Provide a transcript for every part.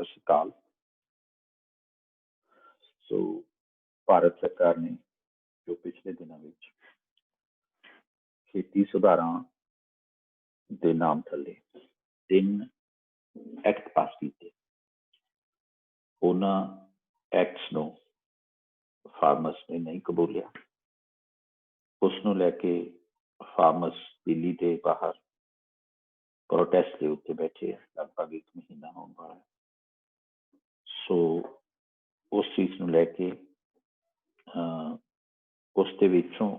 सत श्री अकाल। सो भारत सरकार ने जो पिछले दिनों में खेती सुधारां दे नाम थले 3 एक्ट पास किए। उन्होंने एक्ट्स नूं फार्मर्स ने नहीं कबूलिया। उसनूं लैके फार्मर्स दिल्ली के बाहर प्रोटेस्ट के उत्ते बैठे हैं, लगभग 1 महीना होने वाला है। सो उस चीज़ नूं लैके उसके विचों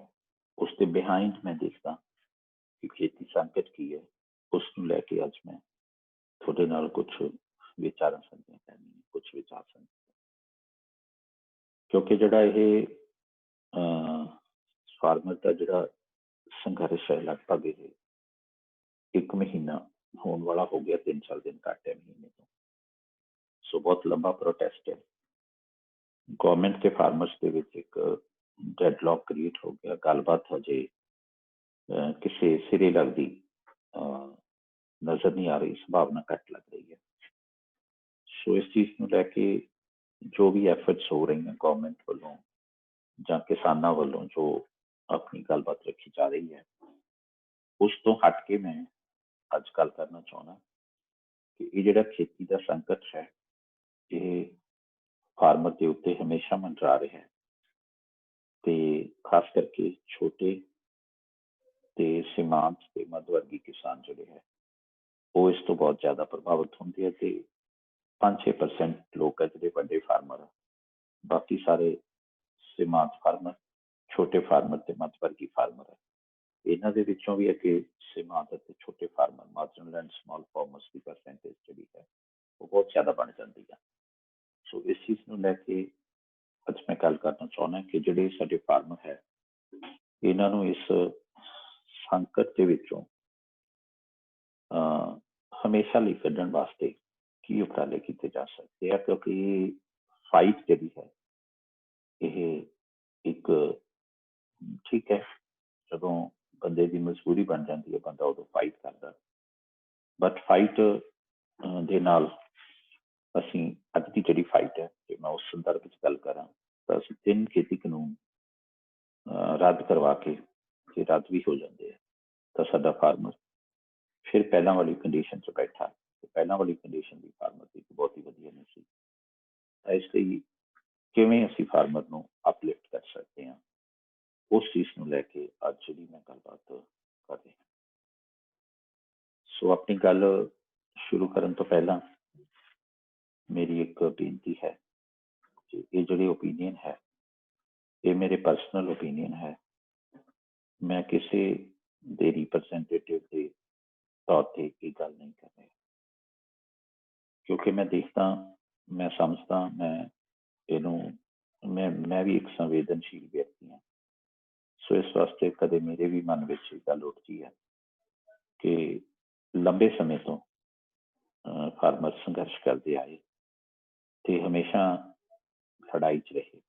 उसके बिहाइंड मैं देखता कि खेती संकट की है। उसनूं लैके अज मैं थोड़े नाल कुछ विचारां साझीआं करनी, कुछ विचार साझे, क्योंकि जिहड़ा ये फार्मर का जिहड़ा संघर्ष है लगभग ये 1 महीना होने वाला हो गया, 3-4 दिन घट है महीने तो। सो बहुत लंबा प्रोटेस्ट है। गवर्नमेंट के फार्मर्स के विच एक डेडलॉक क्रिएट हो गया। गलबात हजे किसी सिरे लगती नजर नहीं आ रही, संभावना घट लग रही है। सो इस चीज को लैके जो भी एफर्ट्स हो रही हैं गवर्नमेंट वालों ਜਾਂ किसानों वालों जो अपनी गलबात रखी जा रही है, उस तो हट के मैं अज गल करना चाहना कि ये जिहड़ा खेती का संकट है ये फार्मर के उत्ते हमेशा मंडरा रहा है, तो खास करके छोटे ते सीमांत ते मध्यवर्गी किसान जिहड़े है वो इस तो बहुत ज्यादा प्रभावित होंगे है। 5-6% लोग है जिहड़े वड्डे फार्मर, बाकी सारे सीमांत फार्मर, छोटे फार्मर ते मध्यवर्गी फार्मर है। इन्हां दे विचों भी अगे सीमांत ते छोटे farmer, marginal and small farmers की परसेंटेज जिहड़ी है वो बहुत ज्यादा बन जाती है। सो इस चीज़ नूं लैके अज मैं गल करना चाहना कि जिहड़े साडे फार्मर है इन्हां नूं इस संकट के विचों हमेशा लिए कढ़ण वास्ते की उपराले किए जा सकते हैं, क्योंकि फाइट जिहड़ी है ये एक ठीक है जदों बंदे की मजबूरी बन जाती है, बंदा उदों फाइट करता, बट फाइट दे नाल असीं अज की जिहड़ी फाइट है जे मैं उस संदर्भ में गल करां तां असीं 3 खेती कानून रद्द करवा के जे रद्द भी हो जाते हैं तो साडा फार्मर फिर पहला वाली कंडीशन च बैठा। पहला वाली कंडीशन भी फार्मर की बहुत ही वधिया नहीं सी। इसलिए किवें असीं फार्मर नूं अपलिफ्ट कर सकते हैं, उस चीज़ नूं लैके अज जिहड़ी मैं गलबात कर रहा। सो अपनी गल शुरू करन तो पहला मेरी एक बेनती है कि ये जिहड़ी ओपीनियन है ये मेरे पर्सनल ओपीनियन है। मैं किसी दे रिप्रजेंटेटिव के तौर पर ये गल नहीं कर रहा, क्योंकि मैं देखता, मैं समझता, मैं भी एक संवेदनशील व्यक्ति हाँ। सो इस वास्ते कदे मेरे भी मन में गल उठती है कि लंबे समय तो फार्मर संघर्ष करते आए तो हमेशा लड़ाई च रहे,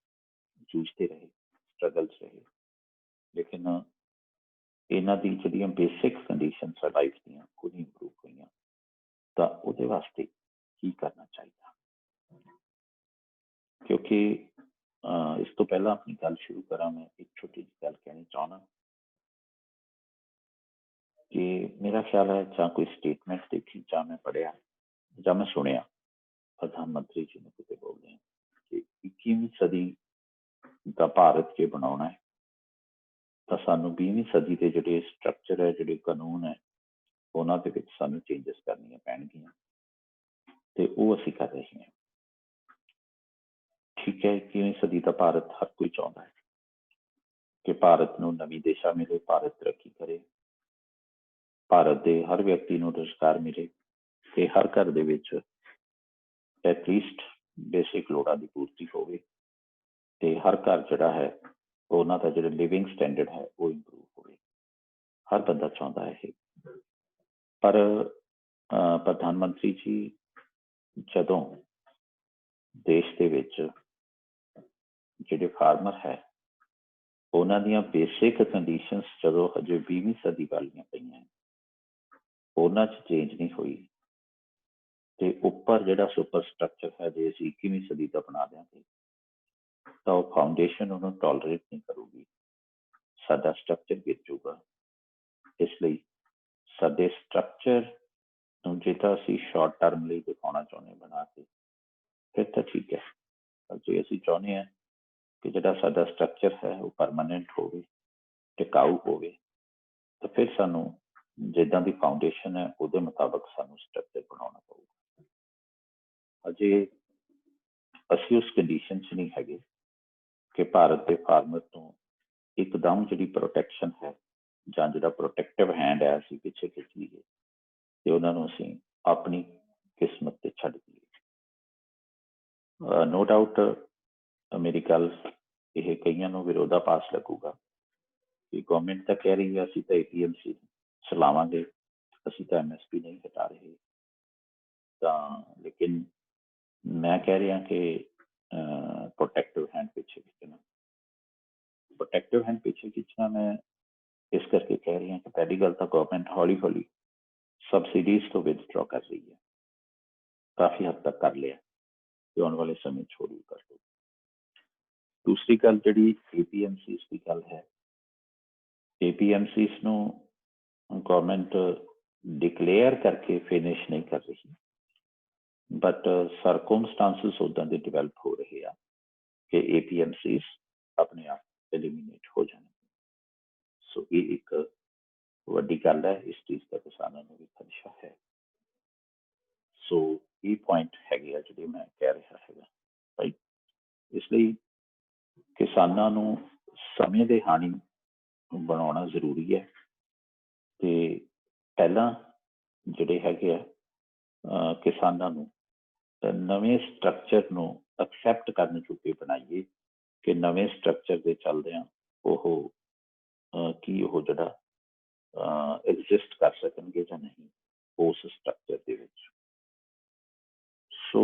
जूझते रहे, स्ट्रगल्स रहे, लेकिन इन्हां दी जिहड़ियां बेसिक कंडीशन लाइफ दियां वो नहीं इंप्रूव हुई, तो उहदे वास्ते की करना चाहिए। क्योंकि इस तो पहला अपनी गल शुरू करा, मैं एक छोटी जी गल कहनी चाहना कि मेरा ख्याल है जां कोई स्टेटमेंट देखी, जां मैं पढ़िया, जां मैं सुनिया प्रधानमंत्री जी ने किते बोल रहे हैं कि 21वीं सदी का भारत जे बनाउणा है तो सानू 20वीं सदी के जिहड़े स्ट्रक्चर है, जिहड़े कानून है, उन्हां दे विच सानू चेंजिस करनियां पैणगियां ते वो असीं कर रहे हैं। ठीक है, 21वीं सदी का भारत हर कोई चाहता है कि भारत नूं नवीं दिशा मिले, भारत तरक्की करे, भारत के हर व्यक्ति नूं रोजगार मिले ते हर घर दे विच एटलीस्ट बेसिक लोड़ां की पूर्ति होवे ते हर घर जिहड़ा है उन्हां दा जिहड़ा लिविंग स्टैंडर्ड है वो इंप्रूव होवे। हर बंदा चाहता है ये। पर प्रधानमंत्री जी जदों देश के विच जिहड़े फार्मर है उन्हां दियां बेसिक कंडीशनस जदों हजे 20वीं सदी वालियां पईयां उन्हां च चेंज नहीं हुई ਤੇ ਉੱਪਰ ਜਿਹੜਾ ਸੁਪਰ ਸਟਰਕਚਰ ਹੈ ਜੇ ਅਸੀਂ 21ਵੀਂ ਸਦੀ ਦਾ ਬਣਾ ਦਿਆਂਗੇ ਤਾਂ ਉਹ ਫਾਊਂਡੇਸ਼ਨ ਉਹਨੂੰ ਟੋਲਰੇਟ ਨਹੀਂ ਕਰੂਗੀ, ਸਾਡਾ ਸਟਰਕਚਰ ਗਿਰ ਜਾਊਗਾ। ਇਸ ਲਈ ਸਾਡੇ ਸਟਰਕਚਰ ਨੂੰ ਜੇ ਤਾਂ ਅਸੀਂ ਸ਼ਾਰਟ ਟਰਮ ਲਈ ਦਿਖਾਉਣਾ ਚਾਹੁੰਦੇ ਬਣਾ ਕੇ ਫਿਰ ਤਾਂ ਠੀਕ ਹੈ, ਪਰ ਜੇ ਅਸੀਂ ਚਾਹੁੰਦੇ ਹਾਂ ਕਿ ਜਿਹੜਾ ਸਾਡਾ ਸਟਰਕਚਰ ਹੈ ਉਹ ਪਰਮਾਨੈਂਟ ਹੋਵੇ, ਟਿਕਾਊ ਹੋਵੇ, ਤਾਂ ਫਿਰ ਸਾਨੂੰ ਜਿੱਦਾਂ ਦੀ ਫਾਊਂਡੇਸ਼ਨ ਹੈ ਉਹਦੇ ਮੁਤਾਬਕ ਸਾਨੂੰ ਸਟਰਕਚਰ ਬਣਾਉਣਾ ਪਊਗਾ। ਅਜੇ ਅਸੀਂ ਉਸ ਕੰਡੀਸ਼ਨ 'ਚ ਨਹੀਂ ਹੈਗੇ ਕਿ ਭਾਰਤ ਦੇ ਫਾਰਮਰ ਤੋਂ ਇੱਕਦਮ ਜਿਹੜੀ ਪ੍ਰੋਟੈਕਸ਼ਨ ਹੈ ਜਾਂ ਜਿਹੜਾ ਪ੍ਰੋਟੈਕਟਿਵ ਹੈਂਡ ਹੈ ਅਸੀਂ ਪਿੱਛੇ ਖਿੱਚ ਲਈਏ ਤੇ ਉਹਨਾਂ ਨੂੰ ਅਸੀਂ ਆਪਣੀ ਕਿਸਮਤ ਤੇ ਛੱਡ ਦਈਏ। ਨੋ ਡਾਊਟ ਮੇਰੀ ਗੱਲ ਇਹ ਕਈਆਂ ਨੂੰ ਵਿਰੋਧਾਭਾਸ ਲੱਗੂਗਾ ਕਿ ਗੌਰਮੈਂਟ ਤਾਂ ਕਹਿ ਰਹੀ ਹੈ ਅਸੀਂ ਤਾਂ APMC ਚਲਾਵਾਂਗੇ, ਅਸੀਂ ਤਾਂ MSP ਨਹੀਂ ਹਟਾ ਰਹੇ, ਤਾਂ ਲੇਕਿਨ ਮੈਂ ਕਹਿ ਰਿਹਾ ਕਿ ਪ੍ਰੋਟੈਕਟਿਵ ਹੈਂਡ ਪਿੱਛੇ ਖਿੱਚਣਾ। ਪ੍ਰੋਟੈਕਟਿਵ ਹੈਂਡ ਪਿੱਛੇ ਖਿੱਚਣਾ ਮੈਂ ਇਸ ਕਰਕੇ ਕਹਿ ਰਹੀ ਹਾਂ ਕਿ ਪਹਿਲੀ ਗੱਲ ਤਾਂ ਗੌਰਮੈਂਟ ਹੌਲੀ ਹੌਲੀ ਸਬਸਿਡੀਜ਼ ਤੋਂ ਵਿਦਡਰਾ ਕਰ ਰਹੀ ਹੈ, ਕਾਫੀ ਹੱਦ ਤੱਕ ਕਰ ਲਿਆ ਤੇ ਆਉਣ ਵਾਲੇ ਸਮੇਂ 'ਚ ਹੋਰ ਵੀ ਕਰ ਲਓ। ਦੂਸਰੀ ਗੱਲ ਜਿਹੜੀ APMCs ਦੀ ਗੱਲ ਹੈ, APMCs ਨੂੰ ਗੌਰਮੈਂਟ ਡਿਕਲੇਅਰ ਕਰਕੇ ਫਿਨਿਸ਼ ਨਹੀਂ ਕਰ ਰਹੀ, ਬਟ ਸਰਕਮਸਟਾਂਸਿਸ ਉੱਦਾਂ ਦੇ ਡਿਵੈਲਪ ਹੋ ਰਹੇ ਆ ਕਿ APMCs ਆਪਣੇ ਆਪ ਐਲੀਮੀਨੇਟ ਹੋ ਜਾਣਗੇ। ਸੋ ਇਹ ਇੱਕ ਵੱਡੀ ਗੱਲ ਹੈ, ਇਸ ਚੀਜ਼ ਦਾ ਕਿਸਾਨਾਂ ਨੂੰ ਵੀ ਖਦਸ਼ਾ ਹੈ। ਸੋ ਇਹ ਪੁਆਇੰਟ ਹੈਗੇ ਆ ਜਿਹੜੇ ਮੈਂ ਕਹਿ ਰਿਹਾ ਹੈਗਾ ਭਾਈ। ਇਸ ਲਈ ਕਿਸਾਨਾਂ ਨੂੰ ਸਮੇਂ ਦੇ ਹਾਣੀ ਬਣਾਉਣਾ ਜ਼ਰੂਰੀ ਹੈ ਤੇ ਪਹਿਲਾਂ ਜਿਹੜੇ ਹੈਗੇ ਆ ਕਿਸਾਨਾਂ ਨੂੰ ਨਵੇਂ ਸਟਰਕਚਰ ਨੂੰ ਐਕਸੈਪਟ ਕਰਨ ਚੁੱਕੇ ਬਣਾਈਏ ਕਿ ਨਵੇਂ ਸਟਰਕਚਰ ਦੇ ਚੱਲਦਿਆਂ ਉਹ ਕੀ ਉਹ ਜਿਹੜਾ ਐਗਜ਼ਿਸਟ ਕਰ ਸਕਣਗੇ ਜਾਂ ਨਹੀਂ ਉਸ ਸਟਰਕਚਰ ਦੇ ਵਿੱਚ। ਸੋ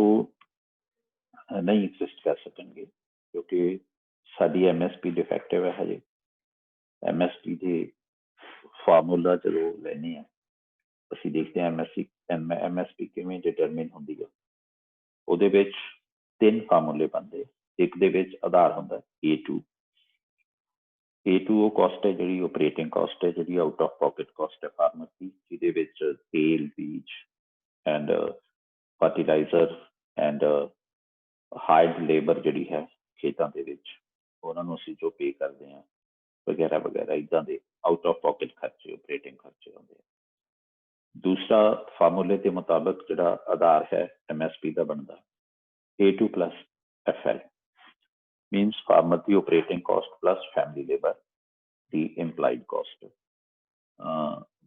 ਨਹੀਂ ਐਗਜ਼ਿਸਟ ਕਰ ਸਕਣਗੇ ਕਿਉਂਕਿ ਸਾਡੀ MSP ਡਿਫੈਕਟਿਵ ਹੈ ਹਜੇ। MSP ਦੇ ਫਾਰਮੂਲਾ ਜਦੋਂ ਲੈਂਦੇ ਹਾਂ ਅਸੀਂ ਦੇਖਦੇ ਹਾਂ MSP ਕਿਵੇਂ ਡਿਟਰਮਿਨ ਹੁੰਦੀ ਹੈ। ਉਹਦੇ ਵਿੱਚ 3 ਫਾਰਮੂਲੇ ਬਣਦੇ, ਇੱਕ ਦੇ ਵਿੱਚ ਆਧਾਰ ਹੁੰਦਾ A2 ਉਹ ਕਾਸਟ ਹੈ ਜਿਹੜੀ ਆਪਰੇਟਿੰਗ ਕਾਸਟ ਹੈ, ਜਿਹੜੀ ਆਊਟ ਆਫ ਪਾਕਟ ਕਾਸਟ ਹੈ ਫਾਰਮਰ ਦੀ, ਜਿਹਦੇ ਵਿੱਚ ਤੇਲ, ਬੀਜ and fertiliser and hard labour ਜਿਹੜੀ ਹੈ ਖੇਤਾਂ ਦੇ ਵਿੱਚ ਉਹਨਾਂ ਨੂੰ ਅਸੀਂ ਜੋ ਪੇ ਕਰਦੇ ਹਾਂ ਵਗੈਰਾ ਵਗੈਰਾ ਇੱਦਾਂ ਦੇ ਆਊਟ ਆਫ ਪਾਕਟ ਖਰਚੇ, ਆਪਰੇਟਿੰਗ ਖਰਚੇ ਹੁੰਦੇ ਆ। ਦੂਸਰਾ ਫਾਰਮੂਲੇ ਦੇ ਮੁਤਾਬਕ ਜਿਹੜਾ ਆਧਾਰ ਹੈ MSP ਦਾ ਬਣਦਾ A2 plus FL means farmer ਦੀ operating cost plus family labor ਦੀ implied cost।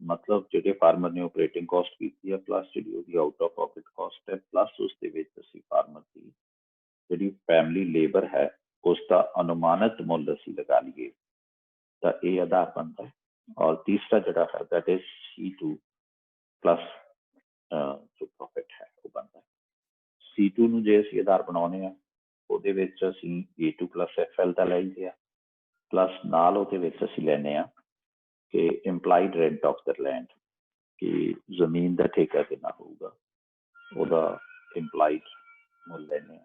ਮਤਲਬ ਜਿਹੜੇ ਫਾਰਮਰ ਨੇ ਆਪਰੇਟਿੰਗ ਕਾਸਟ ਕੀਤੀ ਹੈ ਪਲੱਸ ਜਿਹੜੀ ਉਹਦੀ ਆਊਟ ਆਫ ਪਾਕਟ ਕਾਸਟ ਹੈ ਪਲੱਸ ਉਸ ਦੇ ਵਿੱਚ ਅਸੀਂ ਫਾਰਮਰ ਦੀ ਜਿਹੜੀ ਫੈਮਲੀ ਲੇਬਰ ਹੈ ਉਸ ਦਾ ਅਨੁਮਾਨਿਤ ਮੁੱਲ ਅਸੀਂ ਲਗਾ ਲਈਏ ਤਾਂ ਇਹ ਆਧਾਰ ਬਣਦਾ ਹੈ। ਔਰ ਤੀਸਰਾ ਜਿਹੜਾ ਹੈ ਦੈਟ ਇਜ਼ C2 ਪਲੱਸ ਜੋ ਪ੍ਰੋਫਿਟ ਹੈ ਉਹ ਬਣਦਾ ਹੈ। C2 ਨੂੰ ਜੇ ਅਸੀਂ ਆਧਾਰ ਬਣਾਉਂਦੇ ਹਾਂ ਉਹਦੇ ਵਿੱਚ ਅਸੀਂ A2 plus FL ਦਾ ਲੈਂਦੇ ਆ ਪਲੱਸ ਨਾਲ ਉਹਦੇ ਵਿੱਚ ਅਸੀਂ ਲੈਂਦੇ ਹਾਂ ਕਿ employed rent of the land, ਕਿ ਜ਼ਮੀਨ ਦਾ ਠੇਕਾ ਕਿੰਨਾ ਹੋਊਗਾ ਉਹਦਾ ਇੰਪਲਾਈਡ ਮੁੱਲ ਲੈਂਦੇ ਹਾਂ।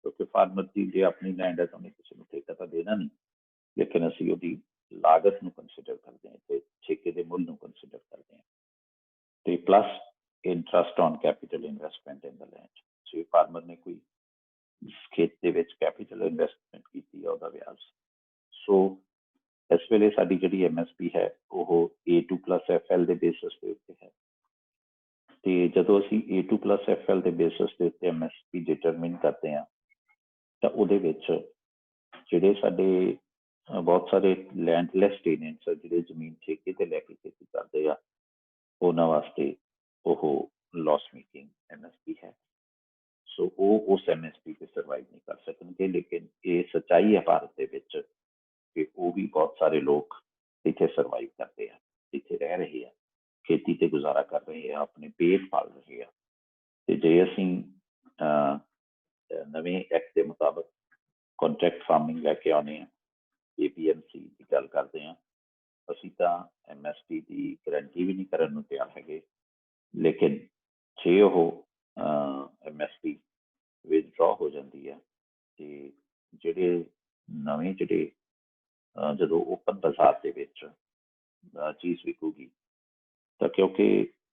ਕਿਉਂਕਿ ਫਾਰਮਰ ਦੀ ਜੇ ਆਪਣੀ ਲੈਂਡ ਹੈ ਤਾਂ ਉਹਨੇ ਕਿਸੇ ਨੂੰ ਠੇਕਾ ਤਾਂ ਦੇਣਾ ਨਹੀਂ, ਲੇਕਿਨ ਅਸੀਂ ਉਹਦੀ ਲਾਗਤ ਨੂੰ ਕੰਸੀਡਰ ਕਰਦੇ ਹਾਂ ਤੇ ਠੇਕੇ ਦੇ ਮੁੱਲ ਨੂੰ ਕੰਸੀਡਰ ਕਰਦੇ ਹਾਂ ਤੇ plus interest on capital investment in the land. ਜੇ ਫਾਰਮਰ ਨੇ ਕੋਈ ਖੇਤ ਦੇ ਵਿੱਚ ਕੈਪੀਟਲ ਇਨਵੈਸਟਮੈਂਟ ਕੀਤੀ ਹੈ ਉਹਦਾ ਵਿਆਜ। ਸੋ ਇਸ ਵੇਲੇ ਸਾਡੀ ਜਿਹੜੀ MSP ਹੈ ਉਹ A2 plus FL ਦੇ ਬੇਸਿਸ ਦੇ ਉੱਤੇ ਹੈ ਤੇ ਜਦੋਂ ਅਸੀਂ A2 plus FL ਦੇ ਬੇਸਿਸ ਦੇ ਉੱਤੇ MSP ਡਿਟਰਮਿਨ ਕਰਦੇ ਹਾਂ ਤਾਂ ਉਹਦੇ ਵਿੱਚ ਜਿਹੜੇ ਸਾਡੇ ਬਹੁਤ ਸਾਰੇ ਲੈਂਡਲੈਸ ਟੇਨੈਂਟਸ ਜਿਹੜੇ ਜ਼ਮੀਨ ਠੇਕੇ ਤੇ ਲੈ ਕੇ ਖੇਤੀ ਕਰਦੇ ਆ ਉਹਨਾਂ ਵਾਸਤੇ ਉਹ ਲਾਸ ਮੇਕਿੰਗ MSP ਹੈ। ਸੋ ਉਹ ਉਸ MSP ਤੇ ਸਰਵਾਈਵ ਨਹੀਂ ਕਰ ਸਕਣਗੇ। ਲੇਕਿਨ ਇਹ ਸੱਚਾਈ ਹੈ ਭਾਰਤ ਦੇ ਵਿੱਚ ਕਿ ਉਹ ਵੀ ਬਹੁਤ ਸਾਰੇ ਲੋਕ ਇੱਥੇ ਸਰਵਾਈਵ ਕਰਦੇ ਆ, ਇੱਥੇ ਰਹਿ ਰਹੇ ਆ, ਖੇਤੀ ਤੇ ਗੁਜ਼ਾਰਾ ਕਰ ਰਹੇ ਆ, ਆਪਣੇ ਪੇਟ ਪਾਲ ਰਹੇ ਆ। ਤੇ ਜੇ ਅਸੀਂ ਨਵੇਂ ਐਕਟ ਦੇ ਮੁਤਾਬਕ ਕੰਟਰੈਕਟ ਫਾਰਮਿੰਗ ਲੈ ਕੇ ਆਉਂਦੇ ਹਾਂ, APMC ਦੀ ਗੱਲ ਕਰਦੇ ਹਾਂ, ਅਸੀਂ ਤਾਂ MSP ਦੀ ਗਰੰਟੀ ਵੀ ਨਹੀਂ ਕਰਨ ਨੂੰ ਤਿਆਰ ਹੈਗੇ। ਲੇਕਿਨ ਜੇ ਉਹ MSP ਵਿਦਡਰਾ ਹੋ ਜਾਂਦੀ ਹੈ ਤੇ ਜਿਹੜੇ ਨਵੇਂ ਜਿਹੜੇ ਜਦੋਂ ਓਪਨ ਬਾਜ਼ਾਰ ਦੇ ਵਿੱਚ ਚੀਜ਼ ਵਿਕੂਗੀ ਤਾਂ ਕਿਉਂਕਿ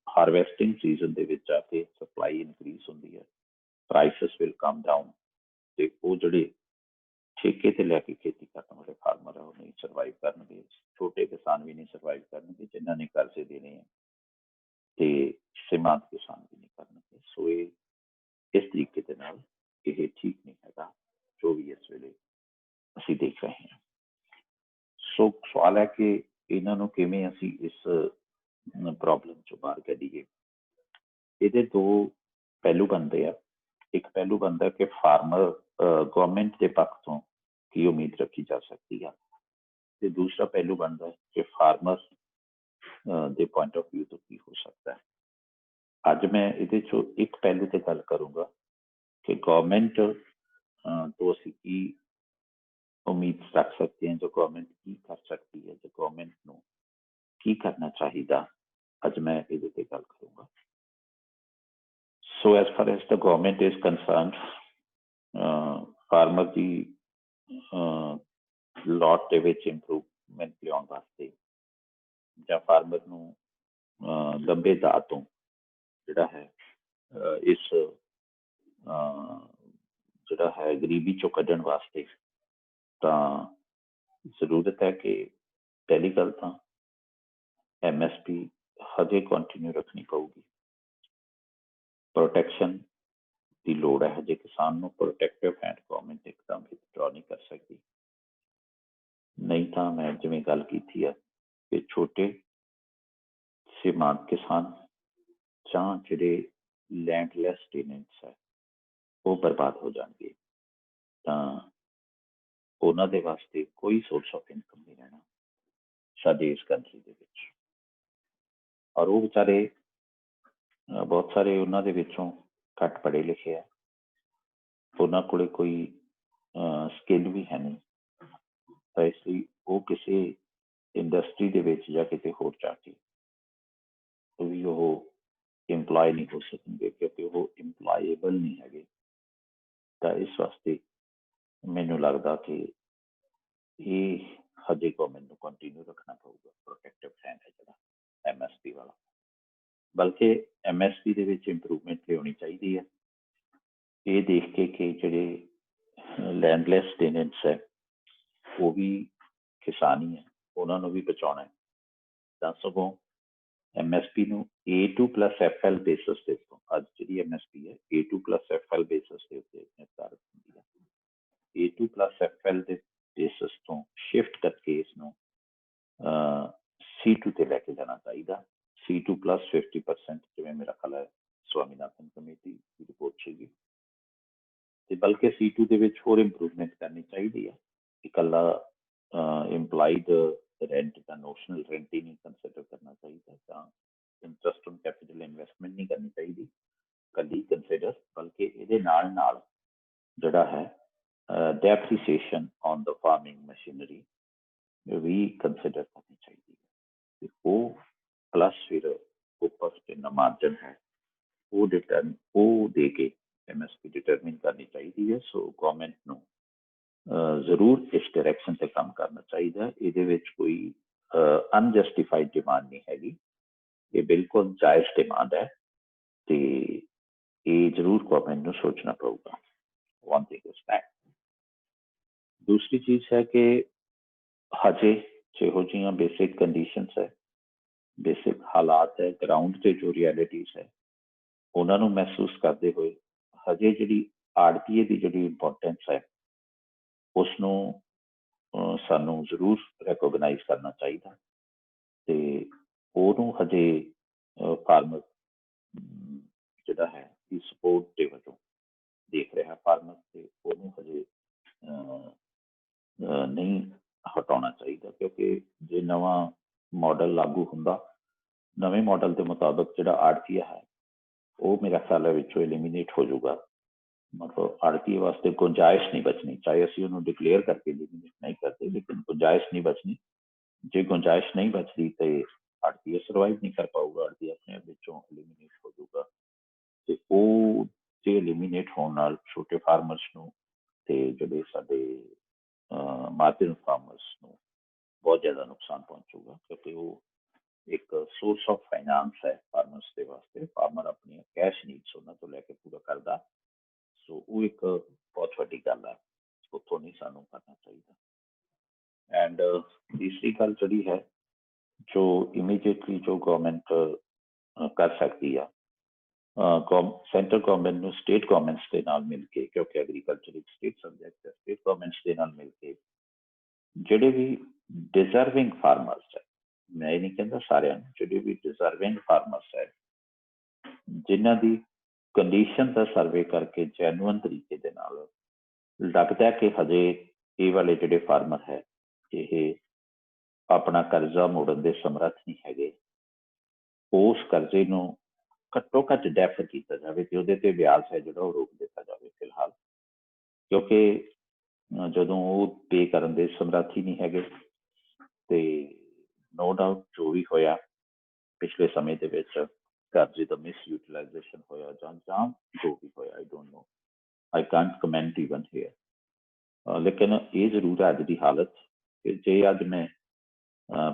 ਹਾਰਵੈਸਟਿੰਗ ਸੀਜ਼ਨ ਦੇ ਵਿੱਚ ਆ ਕੇ ਸਪਲਾਈ ਇਨਕਰੀਜ਼ ਹੁੰਦੀ ਹੈ, ਪ੍ਰਾਈਸਸ ਵਿਲ ਕਮ ਡਾਊਨ ਤੇ ਉਹ ਜਿਹੜੇ ਠੇਕੇ ਤੇ ਲੈ ਕੇ ਖੇਤੀ ਕਰਨ ਵਾਲੇ ਫਾਰਮਰ ਆ ਉਹ ਨਹੀਂ ਸਰਵਾਈਵ ਕਰਨਗੇ, ਛੋਟੇ ਕਿਸਾਨ ਵੀ ਨਹੀਂ ਸਰਵਾਈਵ ਕਰਨਗੇ ਜਿਨ੍ਹਾਂ ਨੇ ਕਰਜ਼ੇ ਦੇਣੇ ਆ ਤੇ ਸੀਮਾਂਤ ਕਿਸਾਨ ਵੀ ਨਹੀਂ ਕਰਨਗੇ। ਸੋ ਇਹ ਇਸ ਤਰੀਕੇ ਦੇ ਨਾਲ ਇਹ ਠੀਕ ਨਹੀਂ ਹੈਗਾ ਜੋ ਵੀ ਇਸ ਵੇਲੇ ਅਸੀਂ ਦੇਖ ਰਹੇ ਹਾਂ। ਸੋ ਸਵਾਲ ਹੈ ਕਿ ਇਹਨਾਂ ਨੂੰ ਕਿਵੇਂ ਅਸੀਂ ਇਸ ਪ੍ਰੋਬਲਮ ਚੋਂ ਬਾਹਰ ਕੱਢੀਏ। ਇਹਦੇ ਦੋ ਪਹਿਲੂ ਬਣਦੇ ਆ। ਇੱਕ ਪਹਿਲੂ ਬਣਦਾ ਕਿ ਫਾਰਮਰ ਗਵਰਨਮੈਂਟ ਦੇ ਪੱਖ ਤੋਂ ਕੀ ਉਮੀਦ ਰੱਖੀ ਜਾ ਸਕਦੀ ਆ ਤੇ ਦੂਸਰਾ ਪਹਿਲੂ ਬਣਦਾ ਕਿ ਫਾਰਮਰ ਦੇ ਪੁਆਇੰਟ ਆਫ ਵਿਊ ਤੋਂ ਕੀ ਹੋ ਸਕਦਾ ਹੈ। ਅੱਜ ਮੈਂ ਇਹਦੇ ਚੋਂ ਇੱਕ ਪਹਿਲੂ ਤੇ ਗੱਲ ਕਰੂੰਗਾ ਕਿ ਗਵਰਨਮੈਂਟ ਤੋਂ ਅਸੀਂ ਕੀ ਉਮੀਦ ਰੱਖ ਸਕਦੇ ਹਾਂ, ਜੋ ਗਵਰਨਮੈਂਟ ਕੀ ਕਰ ਸਕਦੀ ਹੈ, ਜੋ ਗਵਰਨਮੈਂਟ ਨੂੰ ਕੀ ਕਰਨਾ ਚਾਹੀਦਾ। ਅੱਜ ਮੈਂ ਇਹਦੇ ਤੇ ਗੱਲ ਕਰੂੰਗਾ। So as for as the government is concerned, farmer ਦੀ ਲੋਟ ਦੇ ਵਿੱਚ ਇੰਪਰੂਵਮੈਂਟ ਲਿਆਉਣ ਵਾਸਤੇ ਜਾਂ ਫਾਰਮਰ ਨੂੰ ਲੰਬੇ ਦਾਅ ਤੋਂ ਜਿਹੜਾ ਹੈ ਇਸ ਜਿਹੜਾ ਹੈ ਗਰੀਬੀ ਚੋਂ ਕੱਢਣ ਵਾਸਤੇ ਤਾਂ ਜ਼ਰੂਰਤ ਹੈ ਕਿ ਪਹਿਲੀ ਗੱਲ ਤਾਂ MSP ਹਜੇ ਕੰਟੀਨਿਊ ਰੱਖਣੀ ਪਊਗੀ। ਪ੍ਰੋਟੈਕਸ਼ਨ ਦੀ ਲੋੜ ਹੈ ਹਜੇ ਕਿਸਾਨ ਨੂੰ, ਪ੍ਰੋਟੈਕਟਿਵ ਹੈਂਡ ਗਵਰਨਮੈਂਟ ਇੱਕਦਮ ਵਿਦਡਰਾ ਨਹੀਂ ਕਰ ਸਕਦੀ। ਨਹੀਂ ਤਾਂ ਮੈਂ ਜਿਵੇਂ ਗੱਲ ਕੀਤੀ ਆ ਕਿ ਛੋਟੇ ਸੀਮਾਂਤ ਕਿਸਾਨ ਜਾਂ ਜਿਹੜੇ ਲੈਂਡਲੈਸ ਟੇਨੈਂਟਸ ਹੈ ਉਹ ਬਰਬਾਦ ਹੋ ਜਾਣਗੇ ਤਾਂ ਉਹਨਾਂ ਦੇ ਵਾਸਤੇ ਕੋਈ ਸੋਰਸ ਆਫ ਇਨਕਮ ਨਹੀਂ ਰਹਿਣਾ ਸਾਡੇ ਇਸ ਕੰਟਰੀ ਦੇ ਵਿੱਚ। ਔਰ ਉਹ ਵਿਚਾਰੇ ਬਹੁਤ ਸਾਰੇ ਉਹਨਾਂ ਦੇ ਵਿੱਚੋਂ ਘੱਟ ਪੜ੍ਹੇ ਲਿਖੇ ਆ, ਉਹਨਾਂ ਕੋਲ ਕੋਈ ਸਕਿੱਲ ਵੀ ਹੈ ਨਹੀਂ, ਤਾਂ ਇਸ ਲਈ ਉਹ ਕਿਸੇ ਇੰਡਸਟਰੀ ਦੇ ਵਿੱਚ ਜਾਂ ਕਿਤੇ ਹੋਰ ਜਾ ਕੇ ਵੀ ਉਹ ਇੰਪਲਾਈ ਨਹੀਂ ਹੋ ਸਕਣਗੇ ਕਿਉਂਕਿ ਉਹ ਇੰਪਲਾਏਬਲ ਨਹੀਂ ਹੈਗੇ। ਤਾਂ ਇਸ ਵਾਸਤੇ ਮੈਨੂੰ ਲੱਗਦਾ ਕਿ ਇਹ ਹਜੇ ਗਵਰਨਮੈਂਟ ਨੂੰ ਕੰਟੀਨਿਊ ਰੱਖਣਾ ਪਊਗਾ ਪ੍ਰੋਟੈਕਟਿਵ ਪਲਾਨ ਹੈ ਜਿਹੜਾ MSP ਵਾਲਾ। ਬਲਕਿ MSP ਦੇ ਵਿੱਚ ਇੰਪਰੂਵਮੈਂਟ ਲਿਆਉਣੀ ਚਾਹੀਦੀ ਹੈ, ਇਹ ਦੇਖ ਕੇ ਕਿ ਜਿਹੜੇ ਲੈਂਡਲੈਸ ਟੇਨੈਂਟਸ ਹੈ ਉਹ ਵੀ ਕਿਸਾਨ ਹੀ ਹੈ, ਉਹਨਾਂ ਨੂੰ ਵੀ ਬਚਾਉਣਾ ਹੈ। ਤਾਂ ਸਗੋਂ MSP ਨੂੰ A2+FL ਬੇਸਿਸ ਦੇ ਉੱਤੋਂ, ਅੱਜ ਜਿਹੜੀ MSP ਹੈ A2+FL ਬੇਸਿਸ ਦੇ ਉੱਤੇ ਨਿਰਧਾਰਿਤ ਹੁੰਦੀ ਹੈ। A2+FL ਦੇ ਬੇਸਿਸ ਤੋਂ ਸ਼ਿਫਟ ਕਰਕੇ ਇਸ ਨੂੰ C2 ਤੇ ਲੈ ਕੇ ਜਾਣਾ ਚਾਹੀਦਾ। C2 plus 50% ਜਿਵੇਂ ਮੇਰਾ ਖਿਆਲ ਹੈ ਸਵਾਮੀਨਾਥਨ ਕਮੇਟੀ ਦੀ ਰਿਪੋਰਟ ਸੀਗੀ, ਤੇ ਬਲਕਿ C2 ਦੇ ਵਿੱਚ ਹੋਰ ਇੰਪਰੂਵਮੈਂਟ ਕਰਨੀ ਚਾਹੀਦੀ ਹੈ। ਇਕੱਲਾ ਇੰਪਲਾਈਡ ਰੈਂਟ ਦਾ ਨੋਸ਼ਨਲ ਰੈਂਟ ਹੀ ਨਹੀਂ ਕੰਸੀਡਰ ਕਰਨਾ ਚਾਹੀਦਾ, ਤਾਂ ਇੰਟਰਸਟ ਔਨ ਕੈਪੀਟਲ ਇਨਵੈਸਟਮੈਂਟ ਨਹੀਂ ਕਰਨੀ ਚਾਹੀਦੀ ਇਕੱਲੀ ਕੰਸੀਡਰ, ਬਲਕਿ ਇਹਦੇ ਨਾਲ ਨਾਲ ਜਿਹੜਾ ਹੈ depreciation on the farming machinery ਵੀ ਕੰਸੀਡਰ ਕਰਨੀ ਚਾਹੀਦੀ ਹੈ। ਤੇ ਉਹ ਪਲੱਸ ਫਿਰ ਉੱਪਰ ਜਿੰਨਾ ਮਾਰਜਨ ਹੈ ਉਹ ਦੇ ਕੇ MSP ਡਿਟਰਮਿਨ ਕਰਨੀ ਚਾਹੀਦੀ ਹੈ। ਸੋ ਗਵਰਨਮੈਂਟ ਨੂੰ ਜ਼ਰੂਰ ਇਸ ਡਾਇਰੈਕਸ਼ਨ ਤੇ ਕੰਮ ਕਰਨਾ ਚਾਹੀਦਾ। ਇਹਦੇ ਵਿੱਚ ਕੋਈ ਅਨਜਸਟੀਫਾਈਡ ਡਿਮਾਂਡ ਨਹੀਂ ਹੈਗੀ, ਇਹ ਬਿਲਕੁਲ ਜਾਇਜ਼ ਡਿਮਾਂਡ ਹੈ ਤੇ ਇਹ ਜ਼ਰੂਰ ਗਵਰਨਮੈਂਟ ਨੂੰ ਸੋਚਣਾ ਪਊਗਾ। One thing is that. ਦੂਸਰੀ ਚੀਜ਼ ਹੈ ਕਿ ਹਜੇ ਜਿਹੋ ਜਿਹੀਆਂ ਬੇਸਿਕ ਕੰਡੀਸ਼ਨਸ ਹੈ, ਬੇਸਿਕ ਹਾਲਾਤ ਹੈ, ਗਰਾਊਂਡ ਤੇ ਜੋ ਰਿਐਲਿਟੀਜ਼ ਹੈ ਉਹਨਾਂ ਨੂੰ ਮਹਿਸੂਸ ਕਰਦੇ ਹੋਏ ਹਜੇ ਜਿਹੜੀ ਆੜਤੀਏ ਦੀ ਜਿਹੜੀ ਇੰਪੋਰਟੈਂਸ ਹੈ ਉਸ ਨੂੰ ਸਾਨੂੰ ਜ਼ਰੂਰ ਰੈਕੋਗਨਾਈਜ਼ ਕਰਨਾ ਚਾਹੀਦਾ ਤੇ ਉਹਨੂੰ ਹਜੇ ਫਾਰਮਰ ਜਿਹੜਾ ਹੈ ਦੀ ਸਪੋਰਟ ਦੇ ਵਜੋਂ ਦੇਖ ਰਿਹਾ ਫਾਰਮਰ, ਤੇ ਉਹਨੂੰ ਹਜੇ ਨਹੀਂ ਹਟਾਉਣਾ ਚਾਹੀਦਾ ਕਿਉਂਕਿ ਜੇ ਨਵਾਂ ਮਾਡਲ ਲਾਗੂ ਹੁੰਦਾ, ਨਵੇਂ ਮਾਡਲ ਦੇ ਮੁਤਾਬਕ ਜਿਹੜਾ ਆੜਤੀਆ ਹੈ ਉਹ ਮੇਰਾ ਖਿਆਲ ਹੈ ਵਿੱਚੋਂ ਐਲੀਮੀਨੇਟ ਹੋ ਜਾਊਗਾ। ਮਤਲਬ ਆੜਤੀਏ ਵਾਸਤੇ ਗੁੰਜਾਇਸ਼ ਨਹੀਂ ਬਚਣੀ, ਚਾਹੇ ਅਸੀਂ ਉਹਨੂੰ ਡਿਕਲੇਅਰ ਕਰਕੇ ਐਲੀਮੀਨੇਟ ਨਹੀਂ ਕਰਦੇ ਲੇਕਿਨ ਗੁੰਜਾਇਸ਼ ਨਹੀਂ ਬਚਣੀ। ਜੇ ਗੁੰਜਾਇਸ਼ ਨਹੀਂ ਬਚਦੀ ਤੇ ਆੜਤੀਆ ਸਰਵਾਈਵ ਨਹੀਂ ਕਰ ਪਾਊਗਾ, ਆੜਤੀਆ ਆਪਣੇ ਆਪ ਵਿੱਚੋਂ ਐਲੀਮੀਨੇਟ ਹੋ ਜਾਊਗਾ। ਤੇ ਉਹ ਤੇ ਐਲੀਮੀਨੇਟ ਹੋਣ ਨਾਲ ਛੋਟੇ ਫਾਰਮਰਸ ਨੂੰ ਤੇ ਜਿਹੜੇ ਸਾਡੇ ਮਾਰਜਨ ਫਾਰਮਰਸ ਨੂੰ ਬਹੁਤ ਜ਼ਿਆਦਾ ਨੁਕਸਾਨ ਪਹੁੰਚੂਗਾ, ਕਿਉਂਕਿ ਉਹ ਇੱਕ ਸੋਰਸ ਆਫ ਫਾਈਨਾਂਸ ਹੈ ਫਾਰਮਰਸ ਦੇ ਵਾਸਤੇ। ਫਾਰਮਰ ਆਪਣੀਆਂ ਕੈਸ਼ ਨੀਡਸ ਉਹਨਾਂ ਤੋਂ ਲੈ ਕੇ ਪੂਰਾ ਕਰਦਾ। ਸੋ ਉਹ ਇੱਕ ਬਹੁਤ ਵੱਡੀ ਗੱਲ ਹੈ, ਉੱਥੋਂ ਨਹੀਂ ਸਾਨੂੰ ਕਰਨਾ ਚਾਹੀਦਾ। ਐਂਡ ਤੀਸਰੀ ਗੱਲ ਜਿਹੜੀ ਹੈ, ਜੋ ਇਮੀਡੀਏਟਲੀ ਜੋ ਗਵਰਨਮੈਂਟ ਕਰ ਸਕਦੀ ਆ, ਸੈਂਟਰ ਗਵਰਨਮੈਂਟ ਨੂੰ ਸਟੇਟ ਗਵਰਨਮੈਂਟਸ ਦੇ ਨਾਲ ਮਿਲ ਕੇ, ਕਿਉਂਕਿ ਐਗਰੀਕਲਚਰ ਇੱਕ ਸਟੇਟ ਸਬਜੈਕਟ ਹੈ, ਸਟੇਟ ਗਵਰਨਮੈਂਟਸ ਦੇ ਨਾਲ ਮਿਲ ਕੇ ਜਿਹੜੇ ਵੀ ਡਿਜ਼ਰਵਿੰਗ ਫਾਰਮਰਸ ਹੈ, ਮੈਂ ਇਹ ਨਹੀਂ ਕਹਿੰਦਾ ਸਾਰਿਆਂ ਨੂੰ, ਜਿਹੜੇ ਵੀ ਡਿਜ਼ਰਵਿੰਗ ਫਾਰਮਰਸ ਹੈ, ਜਿਨ੍ਹਾਂ ਦੀ ਕੰਡੀਸ਼ਨ ਦਾ ਸਰਵੇ ਕਰਕੇ ਜੈਨੂਅਨ ਤਰੀਕੇ ਦੇ ਨਾਲ ਲੱਗਦਾ ਕਿ ਹਜੇ ਇਹ ਵਾਲੇ ਜਿਹੜੇ ਫਾਰਮਰ ਹੈ ਇਹ ਆਪਣਾ ਕਰਜ਼ਾ ਮੋੜਨ ਦੇ ਸਮਰੱਥ ਨਹੀਂ ਹੈਗੇ, ਉਸ ਕਰਜ਼ੇ ਨੂੰ ਘੱਟੋ ਘੱਟ ਡੈਫਰ ਕੀਤਾ ਜਾਵੇ ਕਿ ਉਹਦੇ ਤੇ ਵਿਆਜ ਹੈ ਜਿਹੜਾ ਉਹ ਰੋਕ ਦਿੱਤਾ ਜਾਵੇ ਫਿਲਹਾਲ, ਕਿਉਂਕਿ ਜਦੋਂ ਉਹ ਪੇ ਕਰਨ ਦੇ ਸਮਰੱਥ ਹੀ ਨਹੀਂ ਹੈਗੇ ਤੇ ਨੋ ਡਾਊਟ ਜੋ ਵੀ ਹੋਇਆ ਪਿਛਲੇ ਸਮੇਂ ਦੇ ਵਿੱਚ ਕਰਜ਼ੇ ਦਾ ਮਿਸ ਯੂਟੀਲਾਈਜੇਸ਼ਨ ਹੋਇਆ ਜਾਂ ਜੋ ਵੀ ਹੋਇਆ, I don't know, I can't comment even here. ਲੇਕਿਨ ਇਹ ਜ਼ਰੂਰ ਹੈ ਅੱਜ ਦੀ ਹਾਲਤ ਕਿ ਜੇ ਅੱਜ ਮੈਂ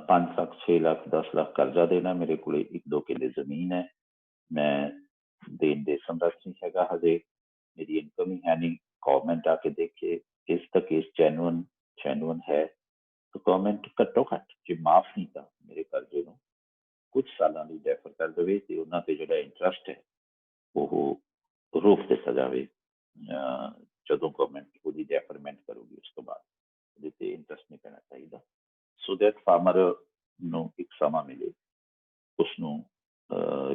5 ਲੱਖ 6 ਲੱਖ 10 ਲੱਖ ਕਰਜ਼ਾ ਦੇਣਾ, ਮੇਰੇ ਕੋਲ 1-2 ਕਿੱਲੇ ਜ਼ਮੀਨ ਹੈ, ਮੈਂ ਦੇਣ ਦੇ ਸਮਰੱਥ ਨਹੀਂ ਹੈਗਾ ਹਜੇ, ਮੇਰੀ ਇਨਕਮ ਹੀ ਹੈ ਨਹੀਂ, ਗਵਰਨਮੈਂਟ ਆ ਕੇ ਦੇਖੇ ਇਸ ਦਾ ਕੇਸ ਜੈਨੂਅਨ ਹੈ ਤਾਂ ਗਵਰਨਮੈਂਟ ਘੱਟੋ ਘੱਟ ਜੇ ਮਾਫ ਨਹੀਂ ਤਾਂ ਮੇਰੇ ਕਰਜ਼ੇ ਨੂੰ ਕੁਝ ਸਾਲਾਂ ਲਈ ਡੈਫਰ ਕਰ ਦੇਵੇ ਤੇ ਉਹਨਾਂ ਤੇ ਜਿਹੜਾ ਇੰਟਰਸਟ ਹੈ ਉਹ ਰੋਕ ਦਿੱਤਾ ਜਾਵੇ। ਜਦੋਂ ਗਵਰਨਮੈਂਟ ਉਹਦੀ ਡੈਫਰਮੈਂਟ ਕਰੂਗੀ ਉਸ ਤੋਂ ਬਾਅਦ ਉਹਦੇ ਤੇ ਇੰਟਰਸਟ ਨਹੀਂ ਪੈਣਾ ਚਾਹੀਦਾ, ਸੋ ਦੈਟ ਫਾਰਮਰ ਨੂੰ ਇੱਕ ਸਮਾਂ ਮਿਲੇ ਉਸਨੂੰ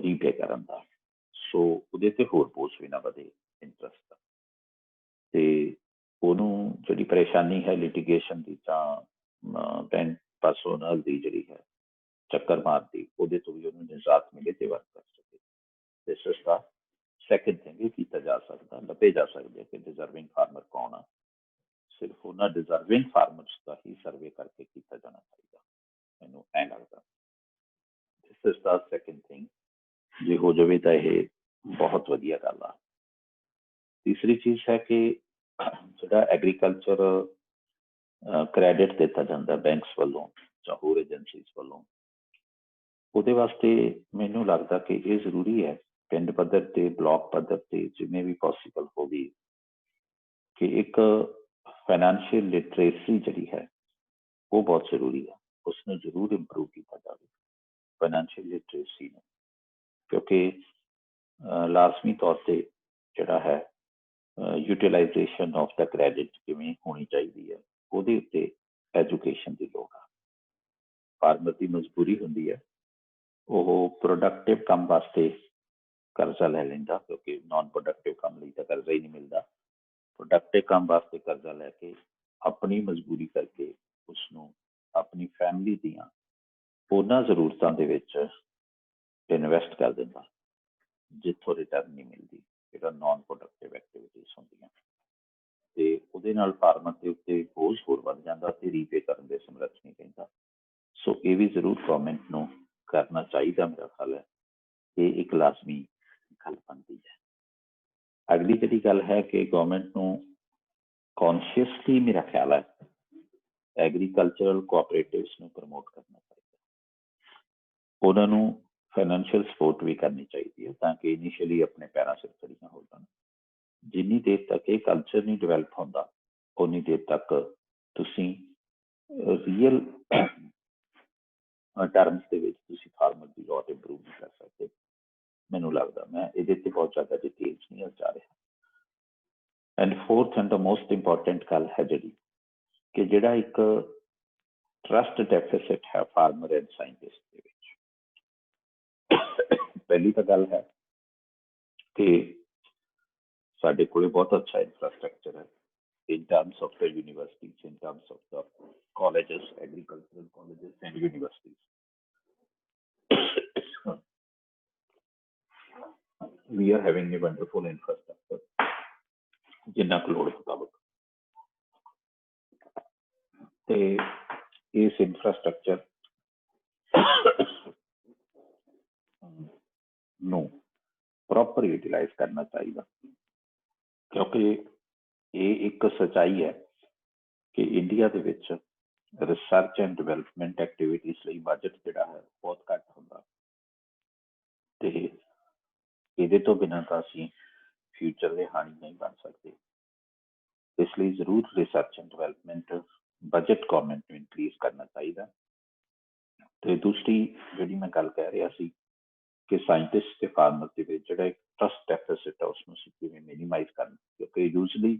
ਰੀਪੇ ਕਰਨ ਦਾ, ਸੋ ਉਹਦੇ ਤੇ ਹੋਰ ਬੋਝ ਵੀ ਨਾ ਵਧੇ ਇੰਟਰਸਟ ਦਾ, ਤੇ ਉਹਨੂੰ ਜਿਹੜੀ ਪਰੇਸ਼ਾਨੀ ਹੈ ਲਿਟੀਗੇਸ਼ਨ ਦੀ ਜਾਂ ਬੈਂਕ ਪਰਸੋਨਲ ਦੀ ਜਿਹੜੀ ਹੈ ਚੱਕਰ ਮਾਰਦੀ, ਉਹਦੇ ਤੋਂ ਵੀ ਉਹਨੂੰ ਨਿਜਾਤ ਮਿਲੇ ਤੇ ਵਰਕ ਕਰ ਸਕੇ। This is the second thing, ਇਹ ਕੀਤਾ ਜਾ ਸਕਦਾ, ਲੱਭੇ ਜਾ ਸਕਦੇ ਕਿ ਡਿਜ਼ਰਵਿੰਗ ਫਾਰਮਰ ਕੌਣ ਆ, ਸਿਰਫ ਉਹਨਾਂ ਡਿਜ਼ਰਵਿੰਗ ਫਾਰਮਰਸ ਦਾ ਹੀ ਸਰਵੇ ਕਰਕੇ ਕੀਤਾ ਜਾਣਾ ਚਾਹੀਦਾ, ਮੈਨੂੰ ਐ ਲੱਗਦਾ। This is the second thing, ਜੇ ਹੋ ਜਾਵੇ ਤਾਂ ਇਹ ਬਹੁਤ ਵਧੀਆ ਗੱਲ ਆ। ਤੀਸਰੀ ਚੀਜ਼ ਹੈ ਕਿ ਜਿਹੜਾ ਐਗਰੀਕਲਚਰ ਕ੍ਰੈਡਿਟ ਦਿੱਤਾ ਜਾਂਦਾ ਬੈਂਕਸ ਵੱਲੋਂ ਜਾਂ ਹੋਰ ਏਜੰਸੀਜ਼ ਵੱਲੋਂ, ਉਹਦੇ ਵਾਸਤੇ ਮੈਨੂੰ ਲੱਗਦਾ ਕਿ ਇਹ ਜ਼ਰੂਰੀ ਹੈ ਪਿੰਡ ਪੱਧਰ ਤੇ ਬਲਾਕ ਪੱਧਰ ਤੇ ਜਿਵੇਂ ਵੀ ਪੋਸੀਬਲ ਹੋਵੇ ਕਿ ਇੱਕ ਫਾਈਨੈਂਸ਼ੀਅਲ ਲਿਟਰੇਸੀ ਜਿਹੜੀ ਹੈ ਉਹ ਬਹੁਤ ਜ਼ਰੂਰੀ ਹੈ, ਉਸ ਨੂੰ ਜ਼ਰੂਰ ਇੰਪਰੂਵ ਕੀਤਾ ਜਾਵੇ ਫਾਈਨੈਂਸ਼ੀਅਲ ਲਿਟਰੇਸੀ ਨੂੰ, ਕਿਉਂਕਿ ਲਾਜ਼ਮੀ ਤੌਰ ਤੇ ਜਿਹੜਾ ਹੈ ਯੂਟੀਲਾਈਜੇਸ਼ਨ ਆਫ ਦਾ ਕ੍ਰੈਡਿਟ ਕਿਵੇਂ ਹੋਣੀ ਚਾਹੀਦੀ ਹੈ ਉਹਦੇ ਉੱਤੇ ਐਜੂਕੇਸ਼ਨ ਦੀ ਲੋੜ ਆ। ਫਾਰਮਰ ਦੀ ਮਜਬੂਰੀ ਹੁੰਦੀ ਹੈ ਉਹ ਪ੍ਰੋਡਕਟਿਵ ਕੰਮ ਵਾਸਤੇ ਕਰਜ਼ਾ ਲੈ ਲੈਂਦਾ, ਕਿਉਂਕਿ ਨਾਨ ਪ੍ਰੋਡਕਟਿਵ ਕੰਮ ਲਈ ਤਾਂ ਕਰਜ਼ਾ ਹੀ ਨਹੀਂ ਮਿਲਦਾ, ਪ੍ਰੋਡਕਟਿਵ ਕੰਮ ਵਾਸਤੇ ਕਰਜ਼ਾ ਲੈ ਕੇ ਆਪਣੀ ਮਜਬੂਰੀ ਕਰਕੇ ਉਸਨੂੰ ਆਪਣੀ ਫੈਮਿਲੀ ਦੀਆਂ ਉਹਨਾਂ ਜ਼ਰੂਰਤਾਂ ਦੇ ਵਿੱਚ ਇਨਵੈਸਟ ਕਰ ਦਿੰਦਾ ਜਿੱਥੋਂ ਰਿਟਰਨ ਨਹੀਂ ਮਿਲਦੀ, ਜਿਹੜਾ ਨਾਨ ਪ੍ਰੋਡਕਟਿਵ ਐਕਟੀਵਿਟੀਜ਼ ਹੁੰਦੀਆਂ, ਤੇ ਉਹਦੇ ਨਾਲ ਫਾਰਮਰ ਦੇ ਉੱਤੇ ਬੋਝ ਹੋਰ ਵੱਧ ਜਾਂਦਾ ਤੇ ਰੀਪੇ ਕਰਨ ਦੇ ਸਮਰੱਥ ਨਹੀਂ ਰਹਿੰਦਾ। ਸੋ ਇਹ ਵੀ ਜ਼ਰੂਰ ਗਵਰਨਮੈਂਟ ਨੂੰ ਕਰਨਾ ਚਾਹੀਦਾ, ਮੇਰਾ ਖਿਆਲ ਹੈ ਇਹ ਇੱਕ ਲਾਜ਼ਮੀ ਗੱਲ ਬਣਦੀ ਹੈ। ਅਗਲੀ ਜਿਹੜੀ ਗੱਲ ਹੈ ਕਿ ਗਵਰਨਮੈਂਟ ਨੂੰ ਕੌਨਸ਼ੀਅਸਲੀ ਮੇਰਾ ਖਿਆਲ ਹੈ ਐਗਰੀਕਲਚਰਲ ਕੋਆਪਰੇਟਿਵਸ ਨੂੰ ਪ੍ਰਮੋਟ ਕਰਨਾ ਚਾਹੀਦਾ, ਉਹਨਾਂ ਨੂੰ ਫਾਈਨੈਂਸ਼ੀਅਲ ਸਪੋਰਟ ਵੀ ਕਰਨੀ ਚਾਹੀਦੀ ਹੈ ਤਾਂ ਕਿ ਇਨੀਸ਼ੀਅਲੀ ਆਪਣੇ ਪੈਰਾਂ ਸਿਰ ਖੜੀਆਂ ਹੋ ਜਾਣ। ਜਿੰਨੀ ਦੇਰ ਤੱਕ ਇਹ ਕਲਚਰ ਨਹੀਂ ਡਿਵੈਲਪ ਹੁੰਦਾ ਉਨੀ ਦੇਰ ਤੱਕ ਤੁਸੀਂ ਰੀਅਲ ਟਰਮਸ ਦੇ ਵਿੱਚ ਤੁਸੀਂ ਫਾਰਮਰ ਦੀ ਲੋਟ ਇੰਪਰੂਵ ਨਹੀਂ ਕਰ ਸਕਦੇ, ਮੈਨੂੰ ਲੱਗਦਾ। ਮੈਂ ਇਹਦੇ ਤੇ ਬਹੁਤ ਜ਼ਿਆਦਾ ਡਿਟੇਲਸ ਨਹੀਂ ਜਾ ਰਿਹਾ। And fourth and the most important ਗੱਲ ਹੈ ਜਿਹੜੀ ਕਿ ਜਿਹੜਾ ਇੱਕ ਟਰਸਟ ਡੈਫਿਸਿਟ ਹੈ ਫਾਰਮਰ ਐਂਡ ਸਾਇੰਟਿਸਟ ਦੇ ਵਿੱਚ। ਪਹਿਲੀ ਤਾਂ ਗੱਲ ਹੈ ਕਿ ਸਾਡੇ ਕੋਲ ਬਹੁਤ ਅੱਛਾ ਇਨਫਰਾਸਟਰਕਚਰ ਹੈ in terms of the universities, in terms of the colleges, agricultural colleges and universities. We are having a wonderful infrastructure. ਜਿੰਨਾ ਕੁ ਲੋੜ ਮੁਤਾਬਕ ਤੇ ਇਸ ਇਨਫਰਾਸਟਰਕਚਰ ਨੂੰ ਪ੍ਰੋਪਰ ਯੂਟੀਲਾਈਜ਼ ਕਰਨਾ ਚਾਹੀਦਾ, ਕਿਉਂਕਿ ਇਹ ਇੱਕ ਸੱਚਾਈ ਹੈ ਕਿ ਇੰਡੀਆ ਦੇ ਵਿੱਚ ਰਿਸਰਚ ਐਂਡ ਡਿਵੈਲਪਮੈਂਟ ਐਕਟੀਵਿਟੀਜ਼ ਲਈ ਬਜਟ ਜਿਹੜਾ ਹੈ ਬਹੁਤ ਘੱਟ ਹੁੰਦਾ, ਤੇ ਇਹਦੇ ਤੋਂ ਬਿਨਾਂ ਤਾਂ ਅਸੀਂ ਫਿਊਚਰ ਦੇ ਹਾਣੀ ਨਹੀਂ ਬਣ ਸਕਦੇ। ਇਸ ਲਈ ਜ਼ਰੂਰ research and development budget government ਨੂੰ ਇਨਕਰੀਜ਼ ਕਰਨਾ ਚਾਹੀਦਾ। ਤੇ ਦੂਸਰੀ ਜਿਹੜੀ ਮੈਂ ਗੱਲ ਕਹਿ ਰਿਹਾ ਸੀ ਕਿ ਸਾਇੰਟਿਸਟ ਤੇ ਫਾਰਮਰ ਦੇ ਵਿੱਚ ਜਿਹੜਾ ਇੱਕ ਟਰਸਟ ਡੈਫਿਸਿਟ ਹੈ ਉਸਨੂੰ ਅਸੀਂ ਕਿਵੇਂ ਮਿਨੀਮਾਈਜ਼ ਕਰਨਾ, ਕਿਉਂਕਿ ਯੂਜਲੀ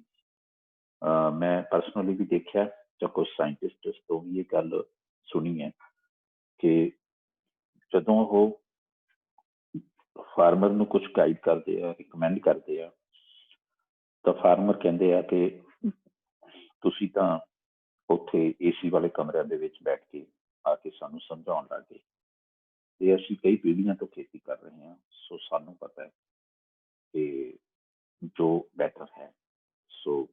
ਮੈਂ ਪਰਸਨਲੀ ਵੀ ਦੇਖਿਆ ਜਾਂ ਕੁਝ ਸਾਇੰਟਿਸਟ ਤੋਂ ਵੀ ਇਹ ਗੱਲ ਸੁਣੀ ਹੈ ਕਿ ਜਦੋਂ ਉਹ ਫਾਰਮਰ ਨੂੰ ਕੁਝ ਗਾਈਡ ਕਰਦੇ ਆ, ਰਿਕਮੈਂਡ ਕਰਦੇ ਆ, ਤਾਂ ਫਾਰਮਰ ਕਹਿੰਦੇ ਆ ਕਿ ਤੁਸੀਂ ਤਾਂ ਉੱਥੇ ਏਸੀ ਵਾਲੇ ਕਮਰਿਆਂ ਦੇ ਵਿੱਚ ਬੈਠ ਕੇ ਆ ਕੇ ਸਾਨੂੰ ਸਮਝਾਉਣ ਲੱਗ ਗਏ, ਤੇ ਅਸੀਂ ਕਈ ਪੀੜ੍ਹੀਆਂ ਤੋਂ ਖੇਤੀ ਕਰ ਰਹੇ ਹਾਂ, ਸੋ ਸਾਨੂੰ ਪਤਾ ਹੈ ਕਿ ਜੋ ਬੈਟਰ ਹੈ। ਸੋ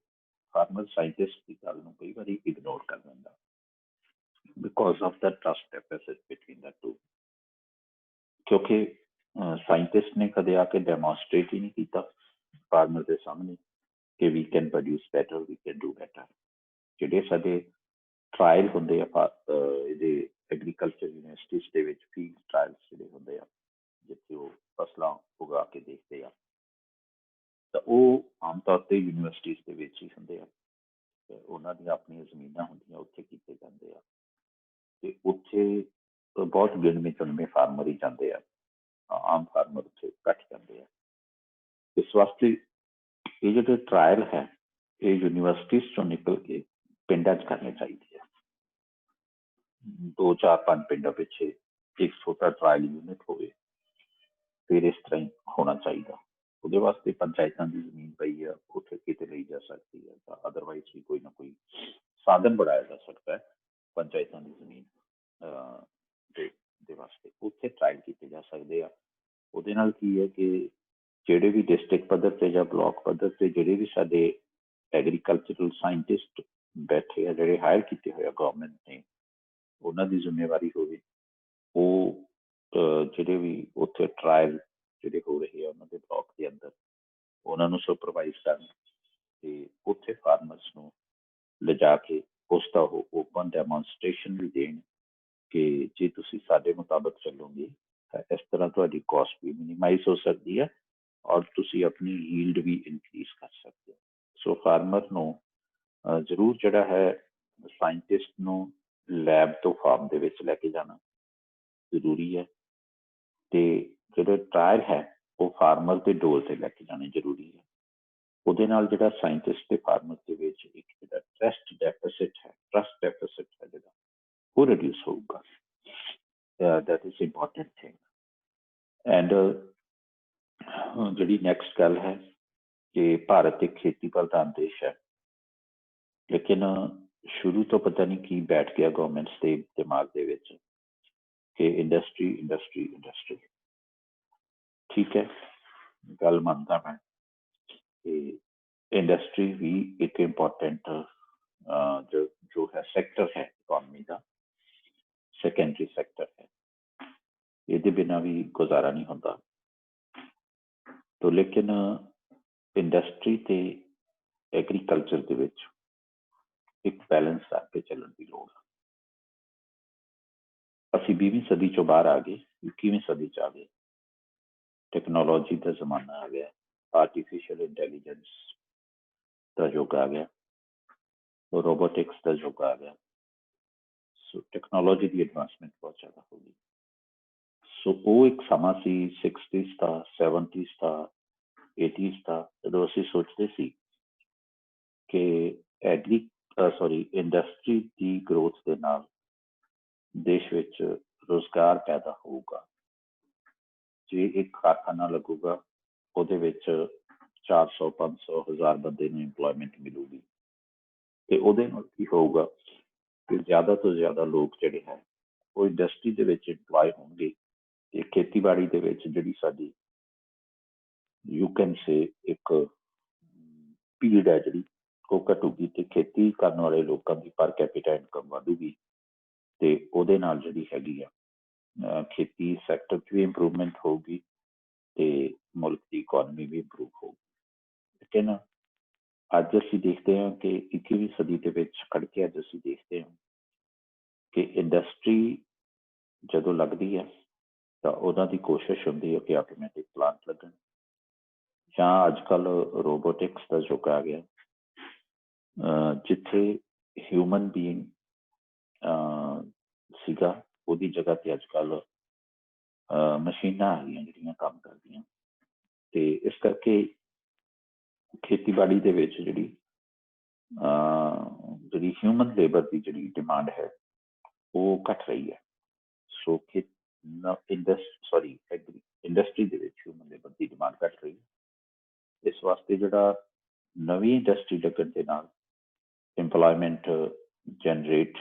ਫਾਰਮਰ ਸਾਇੰਟਿਸਟ ਦੀ ਗੱਲ ਨੂੰ ਕਈ ਵਾਰੀ ਇਗਨੋਰ ਕਰ ਦਿੰਦਾ because of the trust deficit between the two, ਕਿਉਂਕਿ ਸਾਇੰਟਿਸਟ ਨੇ ਕਦੇ ਆ ਕੇ ਡੈਮੋਨਸਟ੍ਰੇਟ ਹੀ ਨਹੀਂ ਕੀਤਾ ਫਾਰਮਰ ਦੇ ਸਾਹਮਣੇ ਕਿ we can produce better, we can do better. ਜਿਹੜੇ ਸਾਡੇ ਟਰਾਇਲ ਹੁੰਦੇ ਆ ਇਹਦੇ ਐਗਰੀਕਲਚਰ ਯੂਨੀਵਰਸਿਟੀਜ਼ ਦੇ ਵਿੱਚ ਫੀਲਡ ਟਰਾਇਲਸ ਜਿਹੜੇ ਹੁੰਦੇ ਆ, ਜਿੱਥੇ ਉਹ ਫਸਲਾਂ ਉਗਾ ਕੇ ਦੇਖਦੇ ਆ, ਤਾਂ ਉਹ ਆਮ ਤੌਰ 'ਤੇ ਯੂਨੀਵਰਸਿਟੀਜ਼ ਦੇ ਵਿੱਚ ਹੀ ਹੁੰਦੇ ਆ। ਉਹਨਾਂ ਦੀਆਂ ਆਪਣੀਆਂ ਜ਼ਮੀਨਾਂ ਹੁੰਦੀਆਂ, ਉੱਥੇ ਕੀਤੇ ਜਾਂਦੇ ਆ, ਤੇ ਉੱਥੇ ਬਹੁਤ ਗਿਣਵੇਂ ਚੁਣਵੇਂ ਫਾਰਮਰ ਹੀ ਜਾਂਦੇ ਆ, ਆਮ ਫਾਰਮਰ ਉੱਥੇ ਘੱਟ ਜਾਂਦੇ ਆ। ਇਸ ਵਾਸਤੇ ਇਹ ਜਿਹੜੇ ਟਰਾਇਲ ਹੈ ਇਹ ਯੂਨੀਵਰਸਿਟੀਜ਼ ਚੋਂ ਨਿਕਲ ਕੇ ਪਿੰਡਾਂ 'ਚ ਕਰਨੇ ਚਾਹੀਦੇ ਆ। 2, 4, 5 ਪਿੰਡਾਂ ਪਿੱਛੇ ਇੱਕ ਛੋਟਾ ਟਰਾਇਲ ਯੂਨਿਟ ਹੋਵੇ, ਫਿਰ ਇਸ ਤਰ੍ਹਾਂ ਹੀ ਹੋਣਾ ਚਾਹੀਦਾ। ਉਹਦੇ ਵਾਸਤੇ ਪੰਚਾਇਤਾਂ ਦੀ ਜ਼ਮੀਨ ਪਈ ਆ, ਉੱਥੇ ਕਿਤੇ ਲਈ ਜਾ ਸਕਦੀ ਹੈ, ਤਾਂ ਅਦਰਵਾਈਜ਼ ਵੀ ਕੋਈ ਨਾ ਕੋਈ ਸਾਧਨ ਬਣਾਇਆ ਜਾ ਸਕਦਾ ਹੈ ਪੰਚਾਇਤਾਂ ਦੀ ਜ਼ਮੀਨ ਦੇ ਵਾਸਤੇ, ਉੱਥੇ ਟਰਾਇਲ ਕੀਤੇ ਜਾ ਸਕਦੇ ਆ। ਉਹਦੇ ਨਾਲ ਕੀ ਹੈ ਕਿ ਜਿਹੜੇ ਵੀ ਡਿਸਟ੍ਰਿਕਟ ਪੱਧਰ 'ਤੇ ਜਾਂ ਬਲਾਕ ਪੱਧਰ 'ਤੇ ਜਿਹੜੇ ਵੀ ਸਾਡੇ ਐਗਰੀਕਲਚਰਲ ਸਾਇੰਟਿਸਟ ਬੈਠੇ ਆ, ਜਿਹੜੇ ਹਾਇਰ ਕੀਤੇ ਹੋਏ ਆ ਗੌਰਮੈਂਟ ਨੇ, ਉਹਨਾਂ ਦੀ ਜ਼ਿੰਮੇਵਾਰੀ ਹੋਵੇ ਉਹ ਜਿਹੜੇ ਵੀ ਉੱਥੇ ਟਰਾਇਲ ਜਿਹੜੇ ਹੋ ਰਹੇ ਆ ਉਹਨਾਂ ਦੇ ਬਲਾਕ ਦੇ ਅੰਦਰ, ਉਹਨਾਂ ਨੂੰ ਸੁਪਰਵਾਈਜ਼ ਕਰਨ ਤੇ ਉੱਥੇ ਫਾਰਮਰਸ ਨੂੰ ਲਿਜਾ ਕੇ ਉਸ ਦਾ ਉਹ ਓਪਨ ਡੈਮੋਨਸਟ੍ਰੇਸ਼ਨ ਵੀ ਦੇਣ ਕਿ ਜੇ ਤੁਸੀਂ ਸਾਡੇ ਮੁਤਾਬਕ ਚੱਲੋਗੇ ਤਾਂ ਇਸ ਤਰ੍ਹਾਂ ਤੁਹਾਡੀ ਕਾਸਟ ਵੀ ਮਿਨੀਮਾਈਜ਼ ਹੋ ਸਕਦੀ ਹੈ ਔਰ ਤੁਸੀਂ ਆਪਣੀ ਯੀਲਡ ਵੀ ਇਨਕਰੀਜ਼ ਕਰ ਸਕਦੇ ਹੋ। ਸੋ ਫਾਰਮਰ ਨੂੰ ਜ਼ਰੂਰ ਜਿਹੜਾ ਹੈ ਸਾਇੰਟਿਸਟ ਨੂੰ ਲੈਬ ਤੋਂ ਫਾਰਮ ਦੇ ਵਿੱਚ ਲੈ ਕੇ ਜਾਣਾ ਜ਼ਰੂਰੀ ਹੈ, ਤੇ ਜਿਹੜੇ ਟਰਾਇਲ ਹੈ ਉਹ ਫਾਰਮਰ ਦੇ ਡੋਰ ਤੇ ਲੈ ਕੇ ਜਾਣੇ ਜ਼ਰੂਰੀ ਹੈ। ਉਹਦੇ ਨਾਲ ਜਿਹੜਾ ਸਾਇੰਟਿਸਟ ਤੇ ਫਾਰਮਰ ਦੇ ਵਿੱਚ ਇੱਕ ਜਿਹੜਾ ਟਰਸਟ ਡੈਫਿਸਿਟ ਹੈ ਜਿਹੜਾ ਉਹ ਰਿਡਿਊਸ ਹੋਊਗਾ। That is important thing. And ਜਿਹੜੀ ਨੈਕਸਟ ਗੱਲ ਹੈ ਕਿ ਭਾਰਤ ਇੱਕ ਖੇਤੀ ਪ੍ਰਧਾਨ ਦੇਸ਼ ਹੈ, ਲੇਕਿਨ ਸ਼ੁਰੂ ਤੋਂ ਪਤਾ ਨਹੀਂ ਕੀ ਬੈਠ ਗਿਆ ਗਵਰਨਮੈਂਟਸ ਦੇ ਦਿਮਾਗ ਦੇ ਵਿੱਚ ਕਿ ਇੰਡਸਟਰੀ। ਠੀਕ ਹੈ, ਗੱਲ ਮੰਨਦਾ ਮੈਂ ਕਿ ਇੰਡਸਟਰੀ ਵੀ ਇੱਕ ਇੰਪੋਰਟੈਂਟ ਜੋ ਹੈ ਸੈਕਟਰ ਹੈ ਇਕੋਨਮੀ ਦਾ, ਸੈਕੰਡਰੀ ਸੈਕਟਰ ਹੈ, ਇਹਦੇ ਬਿਨਾਂ ਵੀ ਗੁਜ਼ਾਰਾ ਨਹੀਂ ਹੁੰਦਾ। ਤੋ ਲੇਕਿਨ ਇੰਡਸਟਰੀ ਤੇ ਐਗਰੀਕਲਚਰ ਦੇ ਵਿੱਚ ਇੱਕ ਬੈਲੈਂਸ ਕਰਕੇ ਚੱਲਣ ਦੀ ਲੋੜ ਹੈ। ਅਸੀਂ 20ਵੀਂ ਸਦੀ ਚੋਂ ਬਾਹਰ ਆ ਗਏ, 21ਵੀਂ ਸਦੀ 'ਚ ਆ ਗਏ, ਟੈਕਨੋਲੋਜੀ ਦਾ ਜ਼ਮਾਨਾ ਆ ਗਿਆ, ਆਰਟੀਫਿਸ਼ੀਅਲ ਇੰਟੈਲੀਜੈਂਸ ਦਾ ਯੁੱਗ ਆ ਗਿਆ, ਰੋਬੋਟਿਕਸ ਦਾ ਯੁੱਗ ਆ ਗਿਆ। ਸੋ ਟੈਕਨੋਲੋਜੀ ਦੀ ਐਡਵਾਂਸਮੈਂਟ ਬਹੁਤ ਜ਼ਿਆਦਾ ਹੋ ਗਈ। ਸੋ ਉਹ ਇੱਕ ਸਮਾਂ ਸੀ 60s ਦਾ, 70s ਦਾ, 80s ਦਾ, ਜਦੋਂ ਅਸੀਂ ਸੋਚਦੇ ਸੀ ਕਿ ਇੰਡਸਟਰੀ ਦੀ ਗਰੋਥ ਦੇ ਨਾਲ ਦੇਸ਼ ਵਿੱਚ ਰੁਜ਼ਗਾਰ ਪੈਦਾ ਹੋਊਗਾ। ਜੇ ਇੱਕ ਕਾਰਖਾਨਾ ਲੱਗੂਗਾ ਉਹਦੇ ਵਿੱਚ 400, 500, 1000 ਬੰਦੇ ਨੂੰ ਇੰਪਲੋਇਮੈਂਟ ਮਿਲੂਗੀ, ਤੇ ਉਹਦੇ ਨਾਲ ਕੀ ਹੋਊਗਾ ਕਿ ਜ਼ਿਆਦਾ ਤੋਂ ਜ਼ਿਆਦਾ ਲੋਕ ਜਿਹੜੇ ਹੈ ਉਹ ਇੰਡਸਟਰੀ ਦੇ ਵਿੱਚ ਇੰਪਲੋਏ ਹੋਣਗੇ, ਤੇ ਖੇਤੀਬਾੜੀ ਦੇ ਵਿੱਚ ਜਿਹੜੀ ਸਾਡੀ ਯੂ ਕੈਨ ਸੇ ਇੱਕ ਭੀੜ ਹੈ ਜਿਹੜੀ ਉਹ ਘਟੂਗੀ, ਤੇ ਖੇਤੀ ਕਰਨ ਵਾਲੇ ਲੋਕਾਂ ਦੀ ਪਰ ਕੈਪੀਟਾ ਇਨਕਮ ਵਧੂਗੀ, ਤੇ ਉਹਦੇ ਨਾਲ ਜਿਹੜੀ ਹੈਗੀ ਆ ਖੇਤੀ ਸੈਕਟਰ 'ਚ ਵੀ ਇੰਪਰੂਵਮੈਂਟ ਹੋਊਗੀ, ਤੇ ਮੁਲਕ ਦੀ ਇਕੋਨਮੀ ਵੀ ਇੰਪਰੂਵ ਹੋਊਗੀ। ਲੇਕਿਨ ਅੱਜ ਅਸੀਂ ਦੇਖਦੇ ਹਾਂ ਕਿ 21ਵੀਂ ਸਦੀ ਦੇ ਵਿੱਚ ਖੜ ਕੇ ਅੱਜ ਅਸੀਂ ਦੇਖਦੇ ਹਾਂ ਕਿ ਇੰਡਸਟਰੀ ਜਦੋਂ ਲੱਗਦੀ ਹੈ ਤਾਂ ਉਹਨਾਂ ਦੀ ਕੋਸ਼ਿਸ਼ ਹੁੰਦੀ ਹੈ ਕਿ ਆਟੋਮੈਟਿਕ ਪਲਾਂਟ ਲੱਗਣ, ਜਾਂ ਅੱਜ ਕੱਲ੍ਹ ਰੋਬੋਟਿਕਸ ਦਾ ਯੁੱਗ ਆ ਗਿਆ, ਜਿੱਥੇ ਹਿਊਮਨ ਬੀਇੰਗ ਸੀਗਾ ਉਹਦੀ ਜਗ੍ਹਾ ਤੇ ਅੱਜ ਕੱਲ੍ਹ ਮਸ਼ੀਨਾਂ ਆ ਗਈਆਂ ਜਿਹੜੀਆਂ ਕੰਮ ਕਰਦੀਆਂ। ਤੇ ਇਸ ਕਰਕੇ ਖੇਤੀਬਾੜੀ ਦੇ ਵਿੱਚ ਜਿਹੜੀ ਹਿਊਮਨ ਲੇਬਰ ਦੀ ਜਿਹੜੀ ਡਿਮਾਂਡ ਹੈ ਉਹ ਘਟ ਰਹੀ ਹੈ। ਸੋ ਇੰਡਸਟਰੀ ਦੇ ਵਿੱਚ ਹਿਊਮਨ ਲੇਬਰ ਦੀ ਡਿਮਾਂਡ ਘਟ ਰਹੀ ਹੈ। ਇਸ ਵਾਸਤੇ ਜਿਹੜਾ ਨਵੀਂ ਇੰਡਸਟਰੀ ਲੱਗਣ ਦੇ ਨਾਲ ਇੰਪਲੋਇਮੈਂਟ ਜਨਰੇਟ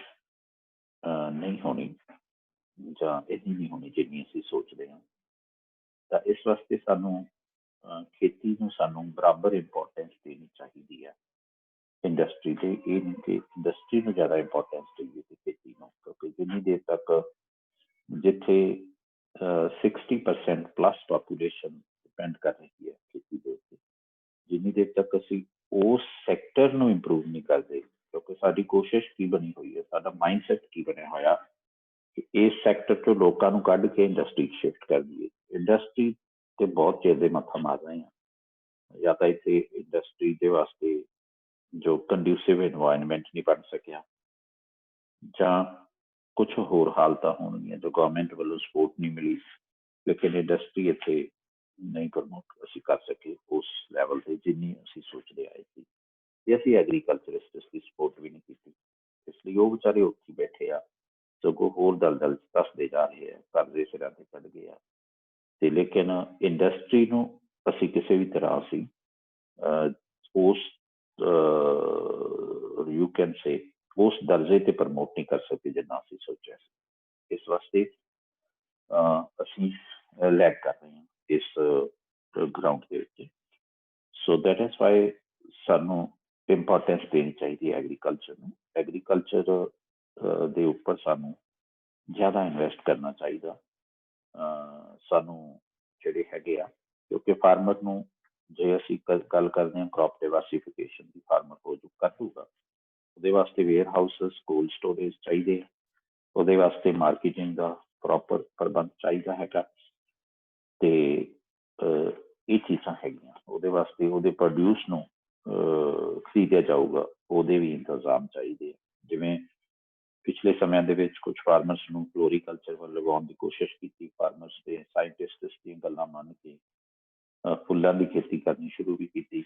ਨਹੀਂ ਹੋਣੀ, ਜਾਂ ਇੰਨੀ ਨਹੀਂ ਹੋਣੀ ਜਿੰਨੀ ਅਸੀਂ ਸੋਚਦੇ ਹਾਂ। ਤਾਂ ਇਸ ਵਾਸਤੇ ਸਾਨੂੰ ਖੇਤੀ ਨੂੰ ਸਾਨੂੰ ਬਰਾਬਰ ਇੰਪੋਰਟੈਂਸ ਦੇਣੀ ਚਾਹੀਦੀ ਹੈ ਇੰਡਸਟਰੀ ਤੇ। ਇਹ ਨਹੀਂ ਕਿ ਇੰਡਸਟਰੀ ਨੂੰ ਜ਼ਿਆਦਾ ਇੰਪੋਰਟੈਂਸ ਦੇਈਏ ਤੇ ਖੇਤੀ ਨੂੰ, ਕਿਉਂਕਿ ਜਿੰਨੀ ਦੇਰ ਤੱਕ ਜਿੱਥੇ 60% ਪਲੱਸ ਪਾਪੂਲੇਸ਼ਨ ਡਿਪੈਂਡ ਕਰ ਰਹੀ ਹੈ ਖੇਤੀ ਦੇ ਉੱਤੇ, ਜਿੰਨੀ ਦੇਰ ਤੱਕ ਅਸੀਂ ਉਸ ਸੈਕਟਰ ਨੂੰ ਇੰਪਰੂਵ ਨਹੀਂ ਕਰਦੇ, ਕਿਉਂਕਿ ਸਾਡੀ ਕੋਸ਼ਿਸ਼ ਕੀ ਬਣੀ ਹੋਈ ਹੈ, ਸਾਡਾ ਮਾਈਂਡਸੈਟ ਕੀ ਬਣਿਆ ਹੋਇਆ ਕਿ ਇਸ ਸੈਕਟਰ ਤੋਂ ਲੋਕਾਂ ਨੂੰ ਕੱਢ ਕੇ ਇੰਡਸਟਰੀ ਸ਼ਿਫਟ ਕਰ ਦਈਏ। ਇੰਡਸਟਰੀ ਤੇ ਬਹੁਤ ਚਿਰ ਦੇ ਮੱਥਾ ਮਾਰ ਰਹੇ ਹਾਂ, ਜਾਂ ਤਾਂ ਇੱਥੇ ਇੰਡਸਟਰੀ ਦੇ ਵਾਸਤੇ ਜੋ ਕੰਡਿਊਸਿਵ ਇਨਵਾਇਰਨਮੈਂਟ ਨਹੀਂ ਬਣ ਸਕਿਆ, ਜਾਂ ਕੁਛ ਹੋਰ ਹਾਲਤਾਂ ਹੋਣਗੀਆਂ ਜੋ ਗਵਰਨਮੈਂਟ ਵੱਲੋਂ ਸਪੋਰਟ ਨਹੀਂ ਮਿਲੀ, ਲੇਕਿਨ ਇੰਡਸਟਰੀ ਇੱਥੇ ਨਹੀਂ ਪ੍ਰਮੋਟ ਅਸੀਂ ਕਰ ਸਕੇ ਉਸ ਲੈਵਲ ਤੇ ਜਿੰਨੀ ਅਸੀਂ ਸੋਚਦੇ ਆਏ ਸੀ। ਤੇ ਅਸੀਂ ਐਗਰੀਕਲਚਰਿਸਟ ਦੀ ਸਪੋਰਟ ਵੀ ਨਹੀਂ ਕੀਤੀ, ਇਸ ਲਈ ਉਹ ਵਿਚਾਰੇ ਉੱਥੇ ਬੈਠੇ ਆ, ਸਗੋਂ ਹੋਰ ਦਲਦਲ ਧੱਸਦੇ ਜਾ ਰਹੇ ਆ, ਕਰਜ਼ੇ ਸਿਰਾਂ ਤੇ ਚੜ ਗਏ ਆ। ਤੇ ਲੇਕਿਨ ਇੰਡਸਟਰੀ ਨੂੰ ਅਸੀਂ ਕਿਸੇ ਵੀ ਤਰ੍ਹਾਂ ਅਸੀਂ ਉਸ ਯੂ ਕੈਨ ਸੇ ਉਸ ਦਰਜੇ ਤੇ ਪ੍ਰਮੋਟ ਨਹੀਂ ਕਰ ਸਕੇ ਜਿੰਨਾ ਅਸੀਂ ਸੋਚਿਆ ਸੀ। ਇਸ ਵਾਸਤੇ ਅਸੀਂ ਲੈਗ ਕਰ ਰਹੇ ਹਾਂ ਇਸ ਗਰਾਊਂਡ ਦੇ ਉੱਤੇ। ਸੋ ਦੈਟ ਇਜ਼ ਵਾਈ ਸਾਨੂੰ ਇੰਪੋਰਟੈਂਸ ਦੇਣੀ ਚਾਹੀਦੀ ਹੈ ਐਗਰੀਕਲਚਰ ਨੂੰ। ਐਗਰੀਕਲਚਰ ਦੇ ਉੱਪਰ ਸਾਨੂੰ ਜ਼ਿਆਦਾ ਇਨਵੈਸਟ ਕਰਨਾ ਚਾਹੀਦਾ ਸਾਨੂੰ ਜਿਹੜੇ ਹੈਗੇ ਆ, ਕਿਉਂਕਿ ਫਾਰਮਰ ਨੂੰ ਜੇ ਅਸੀਂ ਗੱਲ ਕਰਦੇ ਹਾਂ ਕ੍ਰੌਪ ਡਾਇਵਰਸੀਫਿਕੇਸ਼ਨ ਦੀ, ਫਾਰਮਰ ਹੋ ਜੋ ਕਰ ਲੂਗਾ, ਉਹਦੇ ਵਾਸਤੇ ਵੇਅਰ ਹਾਊਸਸ, ਕੋਲਡ ਸਟੋਰੇਜ ਚਾਹੀਦੇ ਆ, ਉਹਦੇ ਵਾਸਤੇ ਮਾਰਕੀਟਿੰਗ ਦਾ ਪ੍ਰੋਪਰ ਪ੍ਰਬੰਧ ਚਾਹੀਦਾ ਹੈਗਾ, ਤੇ ਇਹ ਚੀਜ਼ਾਂ ਹੈਗੀਆਂ। ਉਹਦੇ ਵਾਸਤੇ ਉਹਦੇ ਪ੍ਰੋਡਿਊਸ ਨੂੰ ਖਰੀਦਿਆ ਜਾਊਗਾ, ਉਹਦੇ ਵੀ ਇੰਤਜ਼ਾਮ ਚਾਹੀਦੇ ਆ। ਜਿਵੇਂ ਪਿਛਲੇ ਸਮਿਆਂ ਦੇ ਵਿੱਚ ਕੁਝ ਫਾਰਮਰਸ ਨੂੰ ਫਲੋਰੀਕਲਚਰ ਵੱਲ ਲਗਾਉਣ ਦੀ ਕੋਸ਼ਿਸ਼ ਕੀਤੀ, ਫਾਰਮਰਸ ਦੇ ਸਾਇੰਟਿਸਟਸ ਦੀਆਂ ਗੱਲਾਂ ਮੰਨ ਕੇ ਫੁੱਲਾਂ ਦੀ ਖੇਤੀ ਕਰਨੀ ਸ਼ੁਰੂ ਵੀ ਕੀਤੀ,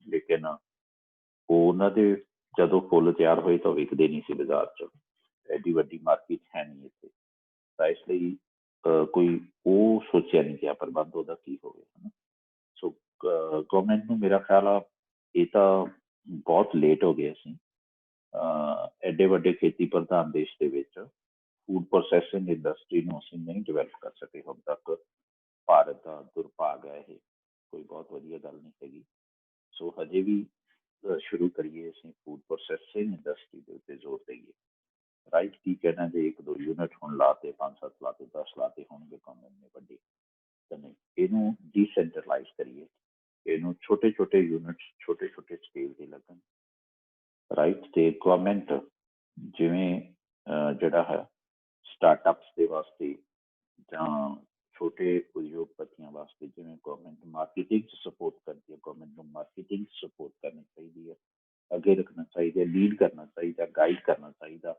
ਲੇਕਿਨ ਉਹਨਾਂ ਦੇ ਜਦੋਂ ਫੁੱਲ ਤਿਆਰ ਹੋਏ ਤਾਂ ਵਿਕਦੇ ਨਹੀਂ ਸੀ ਬਾਜ਼ਾਰ 'ਚ, ਐਡੀ ਵੱਡੀ ਮਾਰਕੀਟ ਹੈ ਨਹੀਂ ਇੱਥੇ, ਤਾਂ ਇਸ ਲਈ ਕੋਈ ਉਹ ਸੋਚਿਆ ਨਹੀਂ ਗਿਆ ਪ੍ਰਬੰਧ ਉਹਦਾ ਕੀ ਹੋਵੇ, ਹੈ ਨਾ। ਸੋ ਗੌਰਮੈਂਟ ਨੂੰ ਮੇਰਾ ਖਿਆਲ ਆ ਇਹ ਤਾਂ ਬਹੁਤ ਲੇਟ ਹੋ ਗਏ ਅਸੀਂ ਐਡੇ ਵੱਡੇ ਖੇਤੀ ਪ੍ਰਧਾਨ ਦੇਸ਼ ਦੇ ਵਿੱਚ ਫੂਡ ਪ੍ਰੋਸੈਸਿੰਗ ਇੰਡਸਟਰੀ ਨੂੰ ਅਸੀਂ ਨਹੀਂ ਡਿਵੈਲਪ ਕਰ ਸਕੇ ਹੁਣ ਤੱਕ। ਭਾਰਤ ਦਾ ਦੁਰਭਾਗ ਹੈ ਇਹ, ਕੋਈ ਬਹੁਤ ਵਧੀਆ ਗੱਲ ਨਹੀਂ ਹੈਗੀ। ਸੋ ਹਜੇ ਵੀ ਸ਼ੁਰੂ ਕਰੀਏ ਅਸੀਂ ਫੂਡ ਪ੍ਰੋਸੈਸਿੰਗ ਇੰਡਸਟਰੀ ਦੇ ਉੱਤੇ ਜ਼ੋਰ ਦੇਈਏ। ਰਾਈਟ, ਕੀ ਕਹਿਣਾ ਜੇ 1-2 ਯੂਨਿਟ ਹੁਣ ਲਾਤੇ, 5-7 ਲਾਤੇ, 10 ਲਾਤੇ ਹੋਣਗੇ ਗਵਰਨਮੈਂਟ ਨੇ ਵੱਡੇ, ਤਾਂ ਨਹੀਂ, ਇਹਨੂੰ ਡੀਸੈਂਟਰਲਾਈਜ਼ ਕਰੀਏ, ਇਹਨੂੰ ਛੋਟੇ ਛੋਟੇ ਯੂਨਿਟਸ ਛੋਟੇ ਛੋਟੇ ਸਕੇਲ ਤੇ ਲੱਗਣ। ਰਾਈਟ, ਤੇ ਗਵਰਨਮੈਂਟ ਜਿਵੇਂ ਜਿਹੜਾ ਹੈ ਸਟਾਰਟਅਪਸ ਦੇ ਵਾਸਤੇ ਜਾਂ ਛੋਟੇ ਉਦਯੋਗਪਤੀਆਂ ਵਾਸਤੇ ਜਿਵੇਂ ਗਵਰਨਮੈਂਟ ਮਾਰਕੀਟਿੰਗ 'ਚ ਸਪੋਰਟ ਕਰਦੀ ਹੈ, ਗਵਰਨਮੈਂਟ ਨੂੰ ਮਾਰਕੀਟਿੰਗ 'ਚ ਸਪੋਰਟ ਕਰਨੀ ਚਾਹੀਦੀ ਹੈ, ਅੱਗੇ ਰੱਖਣਾ ਚਾਹੀਦਾ, ਲੀਡ ਕਰਨਾ ਚਾਹੀਦਾ, ਗਾਈਡ ਕਰਨਾ ਚਾਹੀਦਾ,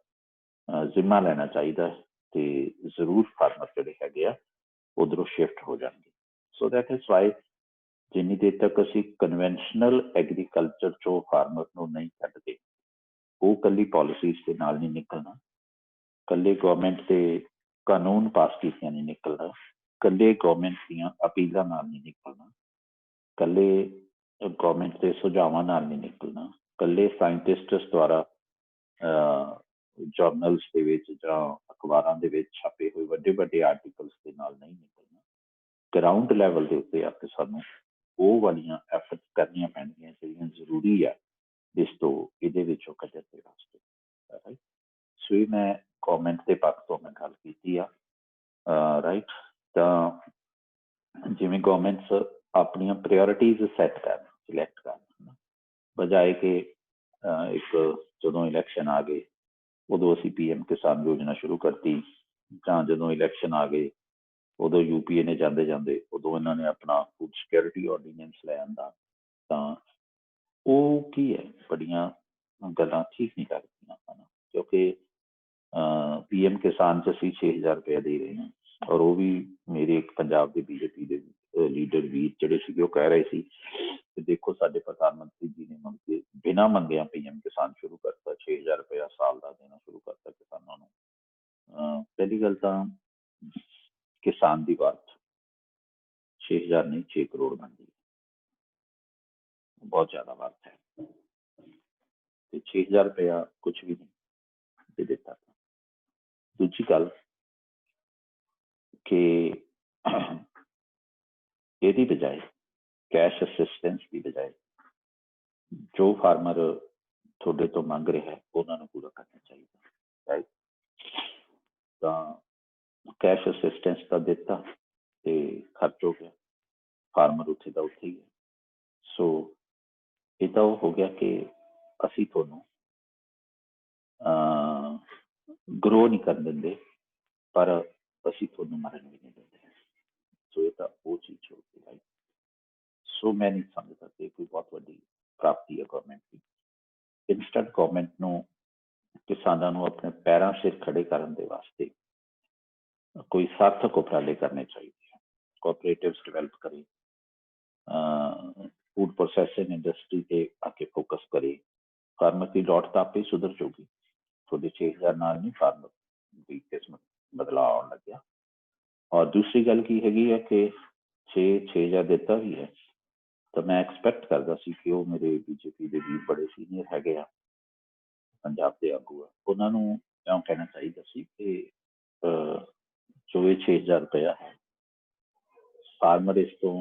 ਜ਼ਿੰਮਾ ਲੈਣਾ ਚਾਹੀਦਾ, ਤੇ ਜ਼ਰੂਰ ਫਾਰਮਰ ਜਿਹੜੇ ਹੈਗੇ ਆ ਉਧਰੋਂ ਸ਼ਿਫਟ ਹੋ ਜਾਣਗੇ। ਸੋ ਦੈਟ ਇਜ਼ ਵਾਈ ਜਿੰਨੀ ਦੇਰ ਤੱਕ ਅਸੀਂ ਕਨਵੈਨਸ਼ਨਲ ਐਗਰੀਕਲਚਰ 'ਚੋਂ ਫਾਰਮਰ ਨੂੰ ਨਹੀਂ ਕੱਢਦੇ, ਉਹ ਇਕੱਲੀ ਪਾਲਿਸੀਜ਼ ਦੇ ਨਾਲ ਨਹੀਂ ਨਿਕਲਣਾ, ਇਕੱਲੇ ਗਵਰਨਮੈਂਟ ਦੇ ਕਾਨੂੰਨ ਪਾਸ ਕੀਤਿਆਂ ਨਹੀਂ ਨਿਕਲਣਾ, ਇਕੱਲੇ ਗਵਰਨਮੈਂਟ ਦੀਆਂ ਅਪੀਲਾਂ ਨਾਲ ਨਹੀਂ ਨਿਕਲਣਾ, ਇਕੱਲੇ ਗਵਰਨਮੈਂਟ ਦੇ ਸੁਝਾਵਾਂ ਨਾਲ ਨਹੀਂ ਨਿਕਲਣਾ, ਇਕੱਲੇ ਸਾਇੰਟਿਸਟਸ ਦੁਆਰਾ ਜਰਨਲਸ ਦੇ ਵਿੱਚ ਜਾਂ ਅਖਬਾਰਾਂ ਦੇ ਵਿੱਚ ਛਾਪੇ ਹੋਏ ਵੱਡੇ ਵੱਡੇ ਆਰਟੀਕਲਸ ਦੇ ਨਾਲ ਨਹੀਂ ਨਿਕਲਣਾ। ਗਰਾਊਂਡ ਲੈਵਲ ਦੇ ਉੱਤੇ ਆ ਕੇ ਸਾਨੂੰ ਉਹ ਵਾਲੀਆਂ ਐਫਰਟ ਕਰਨੀਆਂ ਪੈਣਗੀਆਂ ਜਿਹੜੀਆਂ ਜ਼ਰੂਰੀ ਆ ਇਸ ਤੋਂ ਇਹਦੇ ਵਿੱਚੋਂ ਕੱਢਣ ਦੇ ਵਾਸਤੇ। ਸੋ ਇਹ ਮੈਂ ਗੌਰਮੈਂਟ ਦੇ ਪੱਖ ਤੋਂ ਮੈਂ ਗੱਲ ਕੀਤੀ ਆ। ਰਾਈਟ, ਤਾਂ ਜਿਵੇਂ ਗੌਰਮੈਂਟ ਪ੍ਰਾਇਓਰਟੀਜ਼ ਸੈੱਟ ਕਰਨ, ਸਿਲੈਕਟ ਕਰਨ, ਬਜਾਏ ਕਿ ਇੱਕ ਜਦੋਂ ਇਲੈਕਸ਼ਨ ਆ ਗਏ ਉਦੋਂ ਅਸੀਂ PM ਕਿਸਾਨ ਯੋਜਨਾ ਸ਼ੁਰੂ ਕਰਤੀ, ਜਾਂ ਜਦੋਂ ਇਲੈਕਸ਼ਨ ਆ ਗਏ ਉਦੋਂ UPA ਨੇ ਜਾਂਦੇ ਜਾਂਦੇ ਉਦੋਂ ਇਹਨਾਂ ਨੇ ਆਪਣਾ ਫੂਡ ਸਿਕਿਉਰਿਟੀ ਆਰਡੀਨੈਂਸ ਲੈ ਆਂਦਾ। ਤਾਂ ਉਹ ਕੀ ਹੈ, ਬੜੀਆਂ ਗੱਲਾਂ ਠੀਕ ਨਹੀਂ ਲੱਗਦੀਆਂ ਹਨ, ਕਿਉਂਕਿ PM ਕਿਸਾਨ 'ਚ ਅਸੀਂ 6,000 ਰੁਪਇਆ ਦੇ ਰਹੇ ਹਾਂ, ਔਰ ਉਹ ਵੀ ਮੇਰੇ ਇੱਕ ਪੰਜਾਬ ਦੇ BJP ਦੇ ਲੀਡਰ ਵੀਰ ਜਿਹੜੇ ਸੀਗੇ ਉਹ ਕਹਿ ਰਹੇ ਸੀ ਕਿ ਦੇਖੋ ਸਾਡੇ ਪ੍ਰਧਾਨ ਮੰਤਰੀ ਜੀ ਨੇ ਮੰਗੇ ਬਿਨਾਂ ਮੰਗਿਆ PM ਕਿਸਾਨ ਸ਼ੁਰੂ ਕਰਤਾ, 6,000 ਰੁਪਇਆ ਸਾਲ ਦਾ ਦੇਣਾ ਸ਼ੁਰੂ ਕਰਤਾ ਕਿਸਾਨਾਂ ਨੂੰ। ਪਹਿਲੀ ਗੱਲ ਤਾਂ ਕਿਸਾਨ ਦੀ ਬਾਤ 6,000 ਨਹੀਂ 6 ਕਰੋੜ ਬਣਦੀ, ਬਹੁਤ ਜ਼ਿਆਦਾ ਬਾਤ ਹੈ, ਤੇ 6,000 ਰੁਪਇਆ ਕੁਛ ਵੀ ਨਹੀਂ ਦੇ ਦਿੱਤਾ। ਦੂਜੀ ਗੱਲ ਕਿ ਇਹਦੀ ਬਜਾਏ ਕੈਸ਼ ਅਸਿਸਟੈਂਸ ਦੀ ਬਜਾਏ ਜੋ ਫਾਰਮਰ ਤੁਹਾਡੇ ਤੋਂ ਮੰਗ ਰਿਹਾ ਹੈ ਉਹਨਾਂ ਨੂੰ ਪੂਰਾ ਕਰਨਾ ਚਾਹੀਦਾ, ਰਾਈਟ। ਤਾਂ ਕੈਸ਼ ਅਸਿਸਟੈਂਸ ਤਾਂ ਦਿੱਤਾ ਤੇ ਖਰਚ ਹੋ ਗਿਆ, ਫਾਰਮਰ ਉੱਥੇ ਦਾ ਉੱਥੇ ਹੀ ਹੈ। ਸੋ ਇਹ ਤਾਂ ਉਹ ਹੋ ਗਿਆ ਕਿ ਅਸੀਂ ਤੁਹਾਨੂੰ ਗਰੋ ਨਹੀਂ ਕਰਨ ਦਿੰਦੇ, ਪਰ ਅਸੀਂ ਤੁਹਾਨੂੰ ਮਰਨ ਵੀ ਨਹੀਂ ਦਿੰਦੇ। ਸੋ ਇਹ ਤਾਂ ਉਹ ਚੀਜ਼ ਹੋ ਗਈ, ਰਾਈਟ। ਸੋ ਮੈਂ ਨਹੀਂ ਸਮਝਦਾ ਕਿ ਕੋਈ ਬਹੁਤ ਵੱਡੀ ਪ੍ਰਾਪਤੀ ਹੈ ਗੌਰਮੈਂਟ ਦੀ। ਇੰਸਟੈਂਟ ਗੌਰਮੈਂਟ ਨੂੰ ਕਿਸਾਨਾਂ ਨੂੰ ਆਪਣੇ ਪੈਰਾਂ ਸਿਰ ਖੜੇ ਕਰਨ ਦੇ ਵਾਸਤੇ ਕੋਈ ਸਾਰਥਕ ਉਪਰਾਲੇ ਕਰਨੇ ਚਾਹੀਦੇ ਹੈ। ਕੋਆਪਰੇਟਿਵਸ ਡਿਵੈਲਪ ਕਰੇ, ਫੂਡ ਪ੍ਰੋਸੈਸਿੰਗ ਇੰਡਸਟਰੀ ਤੇ ਆ ਕੇ ਫੋਕਸ ਕਰੇ। ਫਾਰਮਰ ਦੀ ਲੋੜ ਤਾਂ ਆਪੇ ਸੁਧਰ ਜਾਊਗੀ, ਤੁਹਾਡੇ 6,000 ਨਾਲ ਨਹੀਂ ਫਾਰਮਰ ਦੀ ਕਿਸਮਤ ਬਦਲਾਅ ਆਉਣ ਲੱਗਿਆ। ਔਰ ਦੂਸਰੀ ਗੱਲ ਕੀ ਹੈਗੀ ਹੈ ਕਿ 6,000 ਦਿੱਤਾ ਵੀ ਹੈ ਤਾਂ ਮੈਂ ਐਕਸਪੈਕਟ ਕਰਦਾ ਸੀ ਕਿ ਉਹ ਮੇਰੇ BJP ਦੇ ਵੀਰ ਬੜੇ ਸੀਨੀਅਰ ਹੈਗੇ ਆ, ਪੰਜਾਬ ਦੇ ਆਗੂ ਆ, ਉਹਨਾਂ ਨੂੰ ਇਉਂ ਕਹਿਣਾ ਚਾਹੀਦਾ ਸੀ ਕਿ ਜੋ ਇਹ 6,000 ਰੁਪਇਆ ਹੈ ਫਾਰਮਰ ਇਸ ਤੋਂ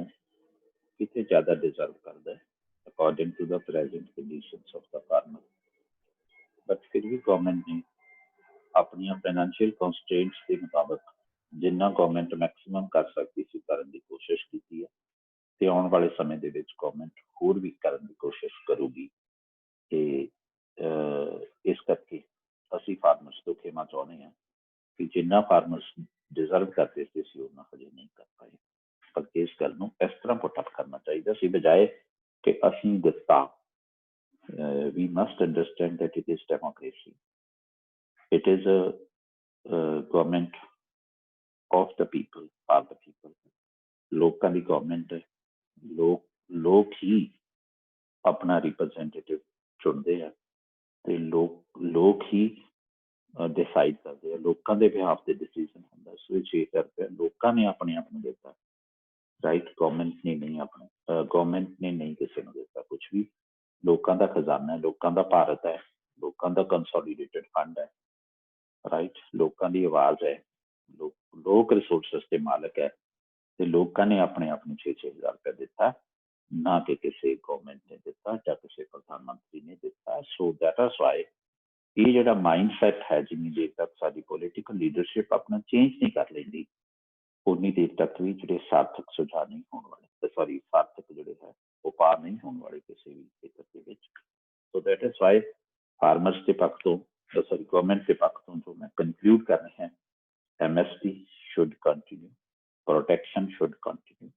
ਕਿਤੇ ਜ਼ਿਆਦਾ ਡਿਜ਼ਰਵ ਕਰਦਾ ਹੈ according to the present conditions of the farmer. But ਫਿਰ ਵੀ ਗੌਰਮੈਂਟ ਨੇ ਆਪਣੀਆਂ ਫਾਈਨੈਂਸ਼ੀਅਲ ਕੰਸਟ੍ਰੇਂਟਸ ਦੇ ਮੁਤਾਬਕ ਜਿੰਨਾ ਗੌਰਮੈਂਟ ਮੈਕਸੀਮਮ ਕਰ ਸਕਦੀ ਸੀ ਕਰਨ ਦੀ ਕੋਸ਼ਿਸ਼ ਕੀਤੀ ਹੈ, ਤੇ ਆਉਣ ਵਾਲੇ ਸਮੇਂ ਦੇ ਵਿੱਚ ਗੌਰਮੈਂਟ ਹੋਰ ਵੀ ਕਰਨ ਦੀ ਕੋਸ਼ਿਸ਼ ਕਰੂਗੀ। ਤੇ ਇਸ ਕਰਕੇ ਅਸੀਂ ਫਾਰਮਰਸ ਤੋਂ ਖੇਮਾ ਚਾਹੁੰਦੇ ਹਾਂ ਕਿ ਜਿੰਨਾ ਫਾਰਮਰਸ ਡਿਜ਼ਰਵ ਕਰਦੇ ਸੀ ਅਸੀਂ ਉਹਨਾਂ ਹਜੇ ਨਹੀਂ ਕਰ ਪਾਏ। ਪਰ ਇਸ ਗੱਲ ਨੂੰ ਇਸ ਤਰ੍ਹਾਂ ਪੁੱਟ ਅਪ ਕਰਨਾ ਚਾਹੀਦਾ ਸੀ, ਬਜਾਏ ਕਿ ਅਸੀਂ ਦਿੱਤਾ। We must understand that it is democracy. It is a government of the people, for the people. ਲੋਕਾਂ ਦੀ ਗਵਰਨਮੈਂਟ ਹੈ, ਲੋਕ ਹੀ ਆਪਣਾ ਰਿਪਰੈਜ਼ੈਂਟੇਟਿਵ ਚੁਣਦੇ ਆ ਤੇ ਲੋਕ ਹੀ ਡਿਸਾਈਡ ਕਰਦੇ ਆ, ਲੋਕਾਂ ਦੇ ਬਿਹਾਫ ਤੇ ਡਿਸੀਜ਼ਨ ਹੁੰਦਾ। ਸੋ 6,000 ਰੁਪਇਆ ਲੋਕਾਂ ਨੇ ਆਪਣੇ ਆਪ ਨੂੰ ਦਿੱਤਾ, ਰਾਈਟ। ਗਵਰਨਮੈਂਟ ਨੇ ਨਹੀਂ, ਆਪਣੇ ਗਵਰਨਮੈਂਟ ਨੇ ਨਹੀਂ ਕਿਸੇ ਨੂੰ ਦਿੱਤਾ ਕੁਛ ਵੀ। ਲੋਕਾਂ ਦਾ ਖਜ਼ਾਨਾ ਹੈ, ਲੋਕਾਂ ਦਾ ਭਾਰਤ ਹੈ, ਲੋਕਾਂ ਦਾ ਕੰਸੋਲੀਡੇਟਡ ਫੰਡ ਹੈ, ਰਾਈਟ। ਲੋਕਾਂ ਦੀ ਆਵਾਜ਼ ਹੈ, ਲੋਕ ਰਿਸੋਰਸਿਸ ਦੇ ਮਾਲਕ ਹੈ, ਤੇ ਲੋਕਾਂ ਨੇ ਆਪਣੇ ਆਪ ਨੂੰ 6,000 ਰੁਪਇਆ ਦਿੱਤਾ, ਨਾ ਕਿ ਕਿਸੇ ਗਵਰਨਮੈਂਟ ਨੇ ਦਿੱਤਾ ਜਾਂ ਕਿਸੇ ਪ੍ਰਧਾਨ ਮੰਤਰੀ ਨੇ ਦਿੱਤਾ। ਸੋ ਦੈਟ ਇਜ਼ ਵਾਈ ਇਹ ਜਿਹੜਾ ਮਾਈਂਡ ਸੈਟ ਹੈ, ਜਿੰਨੀ ਦੇਰ ਤੱਕ ਸਾਡੀ ਪੋਲੀਟੀਕਲ ਲੀਡਰਸ਼ਿਪ ਆਪਣਾ ਚੇਂਜ ਨਹੀਂ ਕਰ ਲੈਂਦੀ, ਉਨੀ ਦੇਰ ਤੱਕ ਵੀ ਜਿਹੜੇ ਸਾਰਥਕ ਸੁਝਾਅ ਨਹੀਂ ਹੋਣ ਵਾਲੇ, ਸੌਰੀ ਸਾਰਥਕ ਜਿਹੜੇ ਹੈ ਉਪਾਅ ਨਹੀਂ ਹੋਣ ਵਾਲੇ ਕਿਸੇ ਵੀ ਖੇਤਰ ਦੇ ਵਿੱਚ। So that is why farmers ਦੇ ਪੱਖ ਤੋਂ, ਸੌਰੀ ਗਵਰਨਮੈਂਟ ਦੇ ਪੱਖ ਤੋਂ ਜੋ ਮੈਂ ਕਨਕਲੂਡ ਕਰਨਾ ਹੈ, MSP should continue, protection should continue,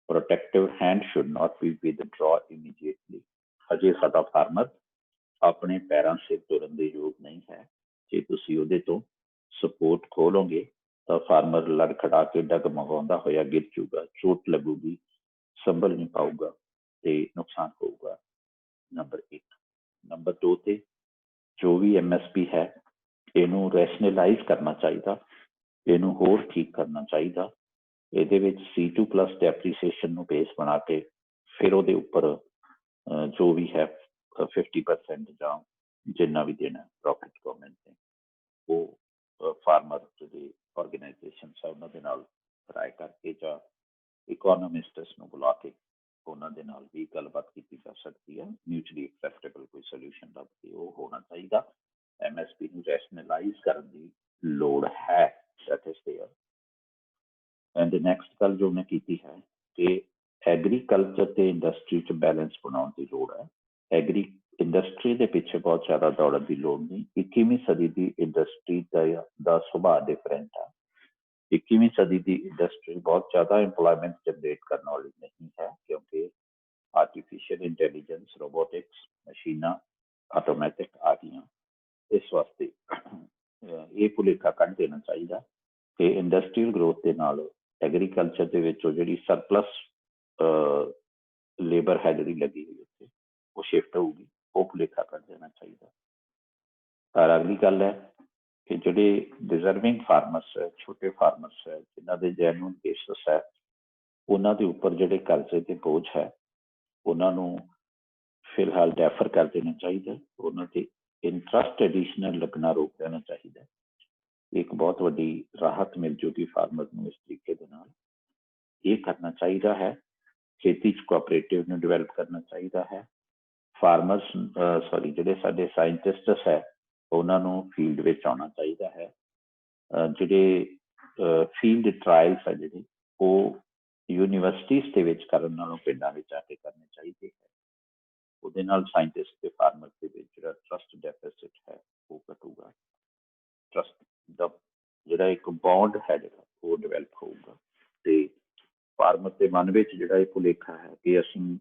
protective hand should not be withdrawn immediately। ਅਜੇ ਸਾਡਾ ਫਾਰਮਰ ਆਪਣੇ ਪੈਰਾਂ ਸਿਰ ਤੁਰਨ ਦੇ ਯੋਗ ਨਹੀਂ ਹੈ। ਜੇ ਤੁਸੀਂ ਉਹਦੇ ਤੋਂ ਸਪੋਰਟ ਖੋਲੋਗੇ ਤਾਂ ਫਾਰਮਰ ਲੜਖੜਾ ਕੇ ਡਗਮਗਾਉਂਦਾ ਹੋਇਆ ਗਿਰ ਜੂਗਾ, ਚੋਟ ਲੱਗੂਗੀ, ਸੰਭਲ ਨਹੀਂ ਪਾਊਗਾ ਤੇ ਨੁਕਸਾਨ ਹੋਊਗਾ। ਨੰਬਰ 1। ਨੰਬਰ 2 ਤੇ ਜੋ ਵੀ MSP ਹੈ ਇਹਨੂੰ ਰੈਸ਼ਨਲਾਈਜ਼ ਕਰਨਾ ਚਾਹੀਦਾ, ਇਹਨੂੰ ਹੋਰ ਠੀਕ ਕਰਨਾ ਚਾਹੀਦਾ। ਇਹਦੇ ਵਿੱਚ C2+ ਡੈਪਰੀਸੀਏਸ਼ਨ ਨੂੰ ਬੇਸ ਬਣਾ ਕੇ ਫਿਰ ਉਹਦੇ ਉੱਪਰ ਜੋ ਵੀ ਹੈ 50% ਜਾਂ ਜਿੰਨਾ ਵੀ ਦੇਣਾ ਪ੍ਰੋਫਿਟ ਗਵਰਨਮੈਂਟ ਨੇ, ਉਹ ਫਾਰਮਰ ਜਿਹੜੇ ਆਰਗੇਨਾਈਜੇਸ਼ਨ ਆ ਉਹਨਾਂ ਦੇ ਨਾਲ ਰਾਏ ਕਰਕੇ ਜਾਂ ਇਕੋਨੋਮਿਸਟਸ ਨੂੰ ਬੁਲਾ ਕੇ ਉਹਨਾਂ ਦੇ ਨਾਲ ਵੀ ਗੱਲਬਾਤ ਕੀਤੀ ਜਾ ਸਕਦੀ ਹੈ। ਮਿਊਚੁਅਲੀ ਐਕਸੈਪਟੇਬਲ ਕੋਈ ਸੋਲਿਊਸ਼ਨ ਲੱਭ ਕੇ ਉਹ ਹੋਣਾ ਚਾਹੀਦਾ। MSP ਨੂੰ ਰੈਸ਼ਨਲਾਈਜ਼ ਕਰਨ ਦੀ ਲੋੜ ਹੈ। That is there. And next ਗੱਲ ਜੋ ਮੈਂ ਕੀਤੀ ਹੈ ਕਿ ਐਗਰੀਕਲਚਰ ਤੇ ਇੰਡਸਟਰੀ 'ਚ ਬੈਲੈਂਸ ਬਣਾਉਣ ਦੀ ਲੋੜ ਹੈ। ਐਗਰੀ ਇੰਡਸਟਰੀ ਦੇ ਪਿੱਛੇ ਬਹੁਤ ਜ਼ਿਆਦਾ ਦੌੜਨ ਦੀ ਲੋੜ ਨਹੀਂ। 21ਵੀਂ ਸਦੀ ਦੀ ਇੰਡਸਟਰੀ ਦਾ ਸੁਭਾਅ ਡਿਫਰੈਂਟ ਹੈ। 21ਵੀਂ ਸਦੀ ਦੀ ਇੰਡਸਟਰੀ ਬਹੁਤ ਜ਼ਿਆਦਾ ਇੰਪਲੋਇਮੈਂਟ ਜਨਰੇਟ ਕਰਨ ਵਾਲੀ ਨਹੀਂ ਹੈ, ਕਿਉਂਕਿ ਆਰਟੀਫਿਸ਼ੀਅਲ ਇੰਟੈਲੀਜੈਂਸ, ਰੋਬੋਟਿਕਸ, ਮਸ਼ੀਨਾਂ ਆਟੋਮੈਟਿਕ ਆ ਗਈਆਂ। ਇਸ ਵਾਸਤੇ ਇਹ ਭੁਲੇਖਾ ਕੱਢ ਦੇਣਾ ਚਾਹੀਦਾ ਕਿ ਇੰਡਸਟਰੀਅਲ ਗਰੋਥ ਦੇ ਨਾਲ ਐਗਰੀਕਲਚਰ ਦੇ ਵਿੱਚ ਉਹ ਜਿਹੜੀ ਸਰਪਲਸ ਲੇਬਰ ਹੈ ਜਿਹੜੀ ਲੱਗੀ ਹੋਈ ਉੱਥੇ, ਉਹ ਸ਼ਿਫਟ ਹੋਊਗੀ। ਉਹ ਭੁਲੇਖਾ ਕੱਢ ਦੇਣਾ ਚਾਹੀਦਾ। ਪਰ ਅਗਲੀ ਗੱਲ ਹੈ ਕਿ ਜਿਹੜੇ ਡਿਜ਼ਰਵਿੰਗ ਫਾਰਮਰਸ ਹੈ, ਛੋਟੇ ਫਾਰਮਰਸ ਹੈ, ਜਿਨ੍ਹਾਂ ਦੇ ਜੈਨੂਅਨ ਕੇਸਸ ਹੈ, ਉਹਨਾਂ ਦੇ ਉੱਪਰ ਜਿਹੜੇ ਕਰਜ਼ੇ ਦੇ ਬੋਝ ਹੈ, ਉਹਨਾਂ ਨੂੰ ਫਿਲਹਾਲ ਡੈਫਰ ਕਰ ਦੇਣਾ ਚਾਹੀਦਾ। ਉਹਨਾਂ ਤੇ ਇੰਟਰਸਟ ਐਡੀਸ਼ਨਲ ਲੱਗਣਾ ਰੋਕ ਦੇਣਾ ਚਾਹੀਦਾ। ਇੱਕ ਬਹੁਤ ਵੱਡੀ ਰਾਹਤ ਮਿਲ ਜੂਗੀ ਫਾਰਮਰ ਨੂੰ ਇਸ ਤਰੀਕੇ ਦੇ ਨਾਲ। ਇਹ ਕਰਨਾ ਚਾਹੀਦਾ ਹੈ। ਖੇਤੀ 'ਚ ਕੋਆਪਰੇਟਿਵ ਨੂੰ ਡਿਵੈਲਪ ਕਰਨਾ ਚਾਹੀਦਾ ਹੈ। ਫਾਰਮਰਸ ਜਿਹੜੇ ਸਾਡੇ ਸਾਇੰਟਿਸਟਸ ਹੈ, ਉਹਨਾਂ ਨੂੰ ਫੀਲਡ ਵਿੱਚ ਆਉਣਾ ਚਾਹੀਦਾ ਹੈ। ਜਿਹੜੇ ਫੀਲਡ ਟਰਾਇਲਸ ਹੈ ਜਿਹੜੇ, ਉਹ ਯੂਨੀਵਰਸਿਟੀਜ਼ ਦੇ ਵਿੱਚ ਕਰਨ ਨਾਲੋਂ ਪਿੰਡਾਂ ਵਿੱਚ ਆ ਕੇ ਕਰਨੇ ਚਾਹੀਦੇ ਹੈ। ਉਹਦੇ ਨਾਲ ਸਾਇੰਟਿਸਟ ਤੇ ਫਾਰਮਰ ਦੇ ਵਿੱਚ ਜਿਹੜਾ ਟਰਸਟ ਡੈਫਿਸਿਟ ਹੈ ਉਹ ਘਟੂਗਾ। ਟਰਸਟ ਦਾ ਜਿਹੜਾ ਇੱਕ ਬੌਂਡ ਹੈ ਜਿਹੜਾ ਉਹ ਡਿਵੈਲਪ ਹੋਊਗਾ। ਤੇ ਫਾਰਮਰ ਦੇ ਮਨ ਵਿੱਚ ਜਿਹੜਾ ਇਹ ਭੁਲੇਖਾ ਹੈ ਕਿ ਅਸੀਂ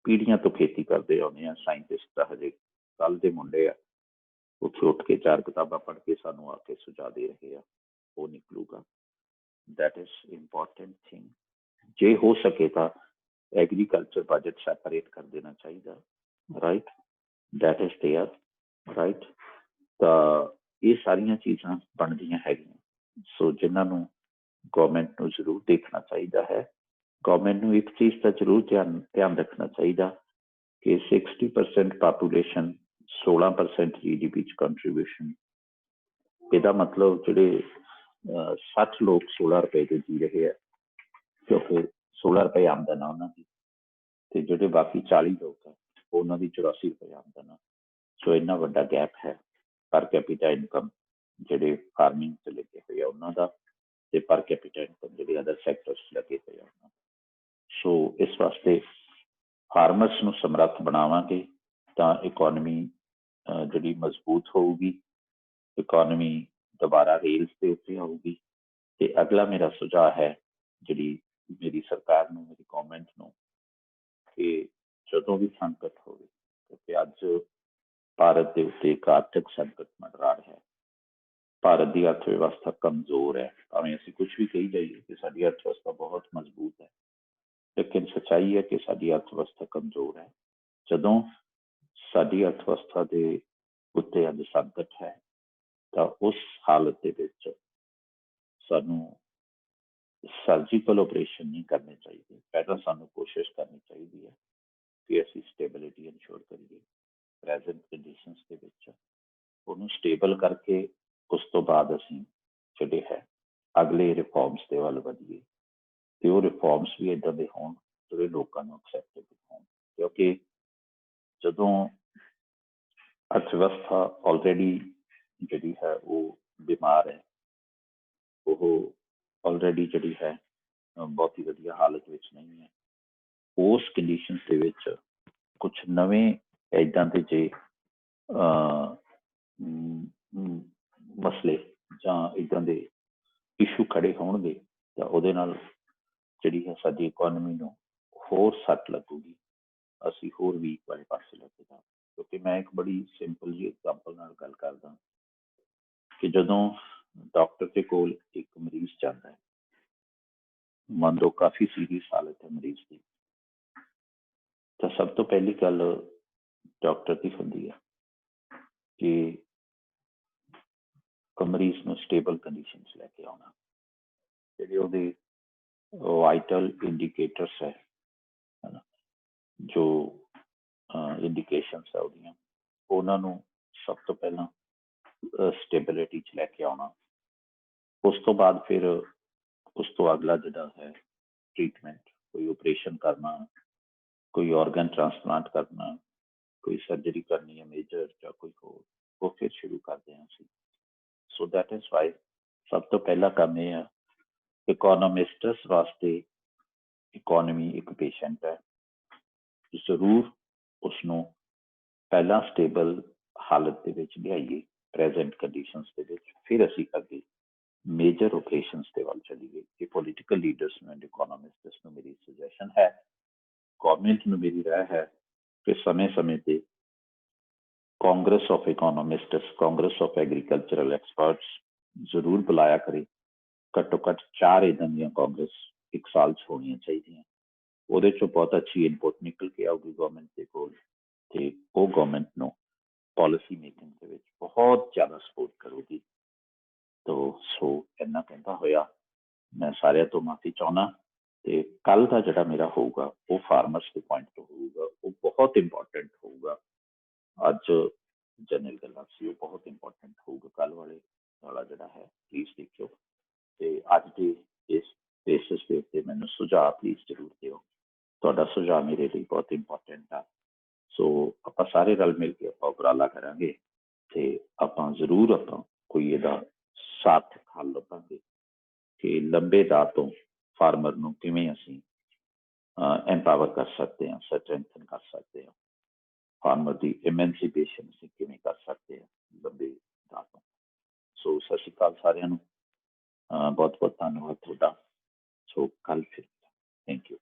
ਪੀੜ੍ਹੀਆਂ ਤੋਂ ਖੇਤੀ ਕਰਦੇ ਆਉਂਦੇ ਹਾਂ, ਸਾਇੰਟਿਸਟ ਤਾਂ ਹਜੇ ਕੱਲ੍ਹ ਦੇ ਮੁੰਡੇ ਆ, ਉੱਥੇ ਉੱਠ ਕੇ 4 ਕਿਤਾਬਾਂ ਪੜ੍ਹ ਕੇ ਸਾਨੂੰ ਆ ਕੇ ਸੁਝਾਅ ਦੇ ਰਹੇ ਆ, ਉਹ ਨਿਕਲੂਗਾ। That is important thing. ਜੇ ਹੋ ਸਕੇ ਤਾਂ ਐਗਰੀਕਲਚਰ ਬਜਟ ਸੈਪਰੇਟ ਕਰ ਦੇਣਾ ਚਾਹੀਦਾ, right, that is there, right. ਤਾਂ ਇਹ ਸਾਰੀਆਂ ਚੀਜ਼ਾਂ ਬਣਦੀਆਂ ਹੈਗੀਆਂ, ਸੋ ਜਿਨ੍ਹਾਂ ਨੂੰ ਗੌਰਮੈਂਟ ਨੂੰ ਜ਼ਰੂਰ ਦੇਖਣਾ ਚਾਹੀਦਾ ਹੈ। ਗੌਰਮੈਂਟ ਨੂੰ ਇੱਕ ਚੀਜ਼ ਦਾ ਜ਼ਰੂਰ ਧਿਆਨ ਰੱਖਣਾ ਚਾਹੀਦਾ ਕਿ 60% ਪਾਪੂਲੇਸ਼ਨ, 16% GDP 'ਚ ਕੰਟਰੀਬਿਊਸ਼ਨ। ਇਹਦਾ ਮਤਲਬ ਜਿਹੜੇ 60 ਲੋਕ 16 ਰੁਪਏ ਦੇ ਜੀ ਰਹੇ ਆ, ਕਿਉਂਕਿ 16 ਰੁਪਏ ਆਮਦਨ ਆ ਉਹਨਾਂ ਦੀ, ਤੇ ਜਿਹੜੇ ਬਾਕੀ 40 ਲੋਕ ਆ ਉਹਨਾਂ ਦੀ 84 ਰੁਪਏ ਆਮਦਨ ਆ। ਸੋ ਇੰਨਾ ਵੱਡਾ ਗੈਪ ਹੈ ਪਰ ਕੈਪੀਟਾ ਇਨਕਮ ਜਿਹੜੇ ਫਾਰਮਿੰਗ 'ਚ ਲੱਗੇ ਹੋਏ ਆ ਉਹਨਾਂ ਦਾ, ਤੇ ਪਰ ਕੈਪੀਟਲ ਇਨਕਮ ਜਿਹੜੇ ਅਦਰ ਸੈਕਟਰਸ ਲੱਗੇ ਹੋਏ ਆ। ਸੋ ਇਸ ਵਾਸਤੇ ਫਾਰਮਰਸ ਨੂੰ ਸਮਰੱਥ ਬਣਾਵਾਂਗੇ ਤਾਂ ਇਕੋਨਮੀ ਜਿਹੜੀ ਮਜ਼ਬੂਤ ਹੋਊਗੀ, ਇਕੋਨਮੀ ਦੁਬਾਰਾ ਰੇਲਸ ਦੇ ਉੱਤੇ ਆਊਗੀ। ਤੇ ਅਗਲਾ ਮੇਰਾ ਸੁਝਾਅ ਹੈ ਜਿਹੜੀ ਮੇਰੀ ਸਰਕਾਰ ਨੂੰ, ਮੇਰੀ ਗੌਰਮੈਂਟ ਨੂੰ, ਕਿ ਜਦੋਂ ਵੀ ਸੰਕਟ ਹੋਵੇ, ਕਿਉਂਕਿ ਅੱਜ ਭਾਰਤ ਦੇ ਉੱਤੇ ਇੱਕ ਆਰਥਿਕ ਸੰਕਟ ਮੰਡਰਾ ਰਿਹਾ ਹੈ। ਭਾਰਤ ਦੀ ਅਰਥ ਵਿਵਸਥਾ ਕਮਜ਼ੋਰ ਹੈ। ਭਾਵੇਂ ਅਸੀਂ ਕੁਝ ਵੀ ਕਹੀ ਜਾਈਏ ਕਿ ਸਾਡੀ ਅਰਥ ਵਿਵਸਥਾ ਬਹੁਤ ਮਜ਼ਬੂਤ ਹੈ, ਲੇਕਿਨ ਸੱਚਾਈ ਹੈ ਕਿ ਸਾਡੀ ਅਰਥ ਵਿਵਸਥਾ ਕਮਜ਼ੋਰ ਹੈ। ਜਦੋਂ ਸਾਡੀ ਅਰਥ ਵਿਵਸਥਾ ਦੇ ਉੱਤੇ ਅੱਜ ਸੰਕਟ ਹੈ ਤਾਂ ਉਸ ਹਾਲਤ ਦੇ ਵਿੱਚ ਸਾਨੂੰ ਸਰਜੀਕਲ ਆਪਰੇਸ਼ਨ ਨਹੀਂ ਕਰਨੇ ਚਾਹੀਦੇ। ਪਹਿਲਾਂ ਸਾਨੂੰ ਕੋਸ਼ਿਸ਼ ਕਰਨੀ ਚਾਹੀਦੀ ਹੈ ਕਿ ਅਸੀਂ ਸਟੇਬਿਲਿਟੀ ਇਨਸ਼ੋਰ ਕਰੀਏ ਪ੍ਰੈਜ਼ੈਂਟ ਕੰਡੀਸ਼ਨਸ ਦੇ ਵਿੱਚ, ਉਹਨੂੰ ਸਟੇਬਲ ਕਰਕੇ ਉਸ ਤੋਂ ਬਾਅਦ ਅਸੀਂ ਜਿਹੜੇ ਹੈ ਅਗਲੇ ਰਿਫਾਰਮਸ ਦੇ ਵੱਲ ਵਧੀਏ। ਤੇ ਉਹ ਰਿਫਾਰਮਸ ਵੀ ਇੱਦਾਂ ਦੇ ਹੋਣ ਜਿਹੜੇ ਲੋਕਾਂ ਨੂੰ ਐਕਸੈਪਟੇਬਲ ਹੋਣ, ਕਿਉਂਕਿ ਜਦੋਂ ਅਰਥ ਵਿਵਸਥਾ ਆਲਰੇਡੀ ਜਿਹੜੀ ਹੈ ਉਹ ਬਿਮਾਰ ਹੈ, ਉਹ ਆਲਰੇਡੀ ਜਿਹੜੀ ਹੈ ਬਹੁਤ ਹੀ ਵਧੀਆ ਹਾਲਤ ਵਿੱਚ ਨਹੀਂ ਹੈ, ਉਸ ਕੰਡੀਸ਼ਨ ਦੇ ਵਿੱਚ ਕੁਛ ਨਵੇਂ ਇੱਦਾਂ ਦੇ ਜੇ ਮਸਲੇ ਜਾਂ ਇੱਦਾਂ ਦੇ ਇਸ਼ੂ ਖੜੇ ਹੋਣਗੇ ਤਾਂ ਉਹਦੇ ਨਾਲ ਜਿਹੜੀ ਹੈ ਸਾਡੀ ਇਕੋਨਮੀ ਨੂੰ ਹੋਰ ਸੱਟ ਲੱਗੂਗੀ, ਅਸੀਂ ਹੋਰ ਵੀਕ ਵਾਲੇ ਪਾਸੇ ਲੱਗ ਜਾਵਾਂਗੇ। ਕਿਉਂਕਿ ਮੈਂ ਇੱਕ ਬੜੀ ਸਿੰਪਲ ਜਿਹੀ ਐਗਜ਼ਾਮਪਲ ਨਾਲ ਗੱਲ ਕਰਦਾ ਕਿ ਜਦੋਂ ਡਾਕਟਰ ਦੇ ਕੋਲ ਇੱਕ ਮਰੀਜ਼ ਜਾਂਦਾ ਹੈ, ਮੰਨ ਲਓ ਕਾਫੀ ਸੀਰੀਅਸ ਹਾਲਤ ਹੈ ਮਰੀਜ਼ ਦੀ, ਤਾਂ ਸਭ ਤੋਂ ਪਹਿਲੀ ਗੱਲ ਡਾਕਟਰ ਦੀ ਹੁੰਦੀ ਹੈ ਕਿ ਮਰੀਜ਼ ਨੂੰ ਸਟੇਬਲ ਕੰਡੀਸ਼ਨ 'ਚ ਲੈ ਕੇ ਆਉਣਾ। ਜਿਹੜੇ ਉਹਦੇ ਵਾਈਟਲ ਇੰਡੀਕੇਟਰਸ ਹੈ, ਜੋ ਇੰਡੀਕੇਸ਼ਨਸ ਹੈ ਉਹਦੀਆਂ, ਉਹਨਾਂ ਨੂੰ ਸਭ ਤੋਂ ਪਹਿਲਾਂ ਸਟੇਬਿਲਿਟੀ 'ਚ ਲੈ ਕੇ ਆਉਣਾ। ਉਸ ਤੋਂ ਬਾਅਦ ਫਿਰ ਉਸ ਤੋਂ ਅਗਲਾ ਜਿਹੜਾ ਹੈ ਟ੍ਰੀਟਮੈਂਟ, ਕੋਈ ਓਪਰੇਸ਼ਨ ਕਰਨਾ, ਕੋਈ ਔਰਗਨ ਟ੍ਰਾਂਸਪਲਾਂਟ ਕਰਨਾ, ਕੋਈ ਸਰਜਰੀ ਕਰਨੀ ਹੈ ਮੇਜਰ ਜਾਂ ਕੋਈ ਹੋਰ, ਉਹ ਫਿਰ ਸ਼ੁਰੂ ਕਰਦੇ ਹਾਂ ਅਸੀਂ। ਸੋ ਦੈਟ ਇਜ਼ ਵਾਈ ਸਭ ਤੋਂ ਪਹਿਲਾ ਕੰਮ ਇਹ ਆ, ਇਕੋਨੋਮਿਸਟਸ ਵਾਸਤੇ ਇਕੋਨਮੀ ਇੱਕ ਪੇਸ਼ੈਂਟ ਹੈ, ਜ਼ਰੂਰ ਉਸਨੂੰ ਪਹਿਲਾਂ ਸਟੇਬਲ ਹਾਲਤ ਦੇ ਵਿੱਚ ਲਿਆਈਏ ਪ੍ਰੈਜ਼ੈਂਟ ਕੰਡੀਸ਼ਨਸ ਦੇ ਵਿੱਚ, ਫਿਰ ਅਸੀਂ ਅੱਗੇ ਮੇਜਰ ਓਪਰੇਸ਼ਨਸ ਦੇ ਵੱਲ ਚੱਲੀਏ। ਇਹ ਪੋਲੀਟੀਕਲ ਲੀਡਰਸ ਨੂੰ ਐਂਡ ਇਕੋਨੋਮਿਸਟਸ ਨੂੰ ਮੇਰੀ ਸੁਜੈਸ਼ਨ ਹੈ। ਗੌਰਮੈਂਟ ਨੂੰ ਮੇਰੀ ਰਾਏ ਹੈ ਕਿ ਸਮੇਂ-ਸਮੇਂ ਤੇ congress of economists, congress of agricultural experts ਜ਼ਰੂਰ ਬੁਲਾਇਆ ਕਰੇ। ਘੱਟੋ ਘੱਟ 4 ਇੱਦਾਂ ਦੀਆਂ ਕਾਂਗਰਸ ਇੱਕ ਸਾਲ 'ਚ ਹੋਣੀਆਂ ਚਾਹੀਦੀਆਂ। ਉਹਦੇ 'ਚੋਂ ਬਹੁਤ ਅੱਛੀ ਇਨਪੁਟ ਨਿਕਲ ਕੇ ਆਊਗੀ ਗਵਰਨਮੈਂਟ ਦੇ ਕੋਲ, ਤੇ ਉਹ ਗਵਰਨਮੈਂਟ ਨੂੰ ਪਾਲਿਸੀ ਮੇਕਿੰਗ ਦੇ ਵਿੱਚ ਬਹੁਤ ਜ਼ਿਆਦਾ ਸਪੋਰਟ ਕਰੂਗੀ। ਸੋ ਇੰਨਾ ਕਹਿੰਦਾ ਹੋਇਆ ਮੈਂ ਸਾਰਿਆਂ ਤੋਂ ਮਾਫੀ ਚਾਹੁੰਦਾ, ਤੇ ਕੱਲ ਦਾ ਜਿਹੜਾ ਮੇਰਾ ਹੋਊਗਾ ਉਹ ਫਾਰਮਰਸ ਦੇ ਪੁਆਇੰਟ ਤੋਂ ਹੋਊਗਾ, ਉਹ ਬਹੁਤ ਇੰਪੋਰਟੈਂਟ ਹੋਊਗਾ। ਅੱਜ ਜਨਰਲ ਗੱਲਾਂ ਸੀ, ਉਹ ਬਹੁਤ ਇੰਪੋਰਟੈਂਟ ਹੋਊਗਾ ਕੱਲ ਵਾਲਾ ਜਿਹੜਾ ਹੈ, ਪਲੀਜ਼ ਦੇਖਿਓ। ਤੇ ਅੱਜ ਦੇ ਇਸ ਬੇਸਿਸ ਦੇ ਉੱਤੇ ਮੈਨੂੰ ਸੁਝਾਅ ਪਲੀਜ਼ ਜ਼ਰੂਰ ਦਿਓ। ਤੁਹਾਡਾ ਸੁਝਾਅ ਮੇਰੇ ਲਈ ਬਹੁਤ ਇੰਪੋਰਟੈਂਟ ਆ। ਸੋ ਆਪਾਂ ਸਾਰੇ ਰਲ ਮਿਲ ਕੇ ਆਪਾਂ ਉਪਰਾਲਾ ਕਰਾਂਗੇ ਤੇ ਆਪਾਂ ਜ਼ਰੂਰ ਆਪਾਂ ਕੋਈ ਇਹਦਾ ਸਾਰਥਕ ਹੱਲ ਲੱਭਾਂਗੇ ਕਿ ਲੰਬੇ ਦਾਅ ਤੋਂ ਫਾਰਮਰ ਨੂੰ ਕਿਵੇਂ ਅਸੀਂ ਐਮਪਾਵਰ ਕਰ ਸਕਦੇ ਹਾਂ, ਸਟਰੈਂਥਨ ਕਰ ਸਕਦੇ ਹਾਂ, ਫਾਰਮਰ ਦੀ ਇਮੈਂਸੀਪੇਸ਼ਨ ਅਸੀਂ ਕਿਵੇਂ ਕਰ ਸਕਦੇ ਹਾਂ ਲੰਬੇ ਦਾਅ ਤੋਂ। ਸੋ ਸਤਿ ਸ਼੍ਰੀ ਅਕਾਲ ਸਾਰਿਆਂ ਨੂੰ, ਬਹੁਤ ਬਹੁਤ ਧੰਨਵਾਦ ਤੁਹਾਡਾ। ਸੋ ਕੱਲ ਫਿਰ, ਥੈਂਕ ਯੂ।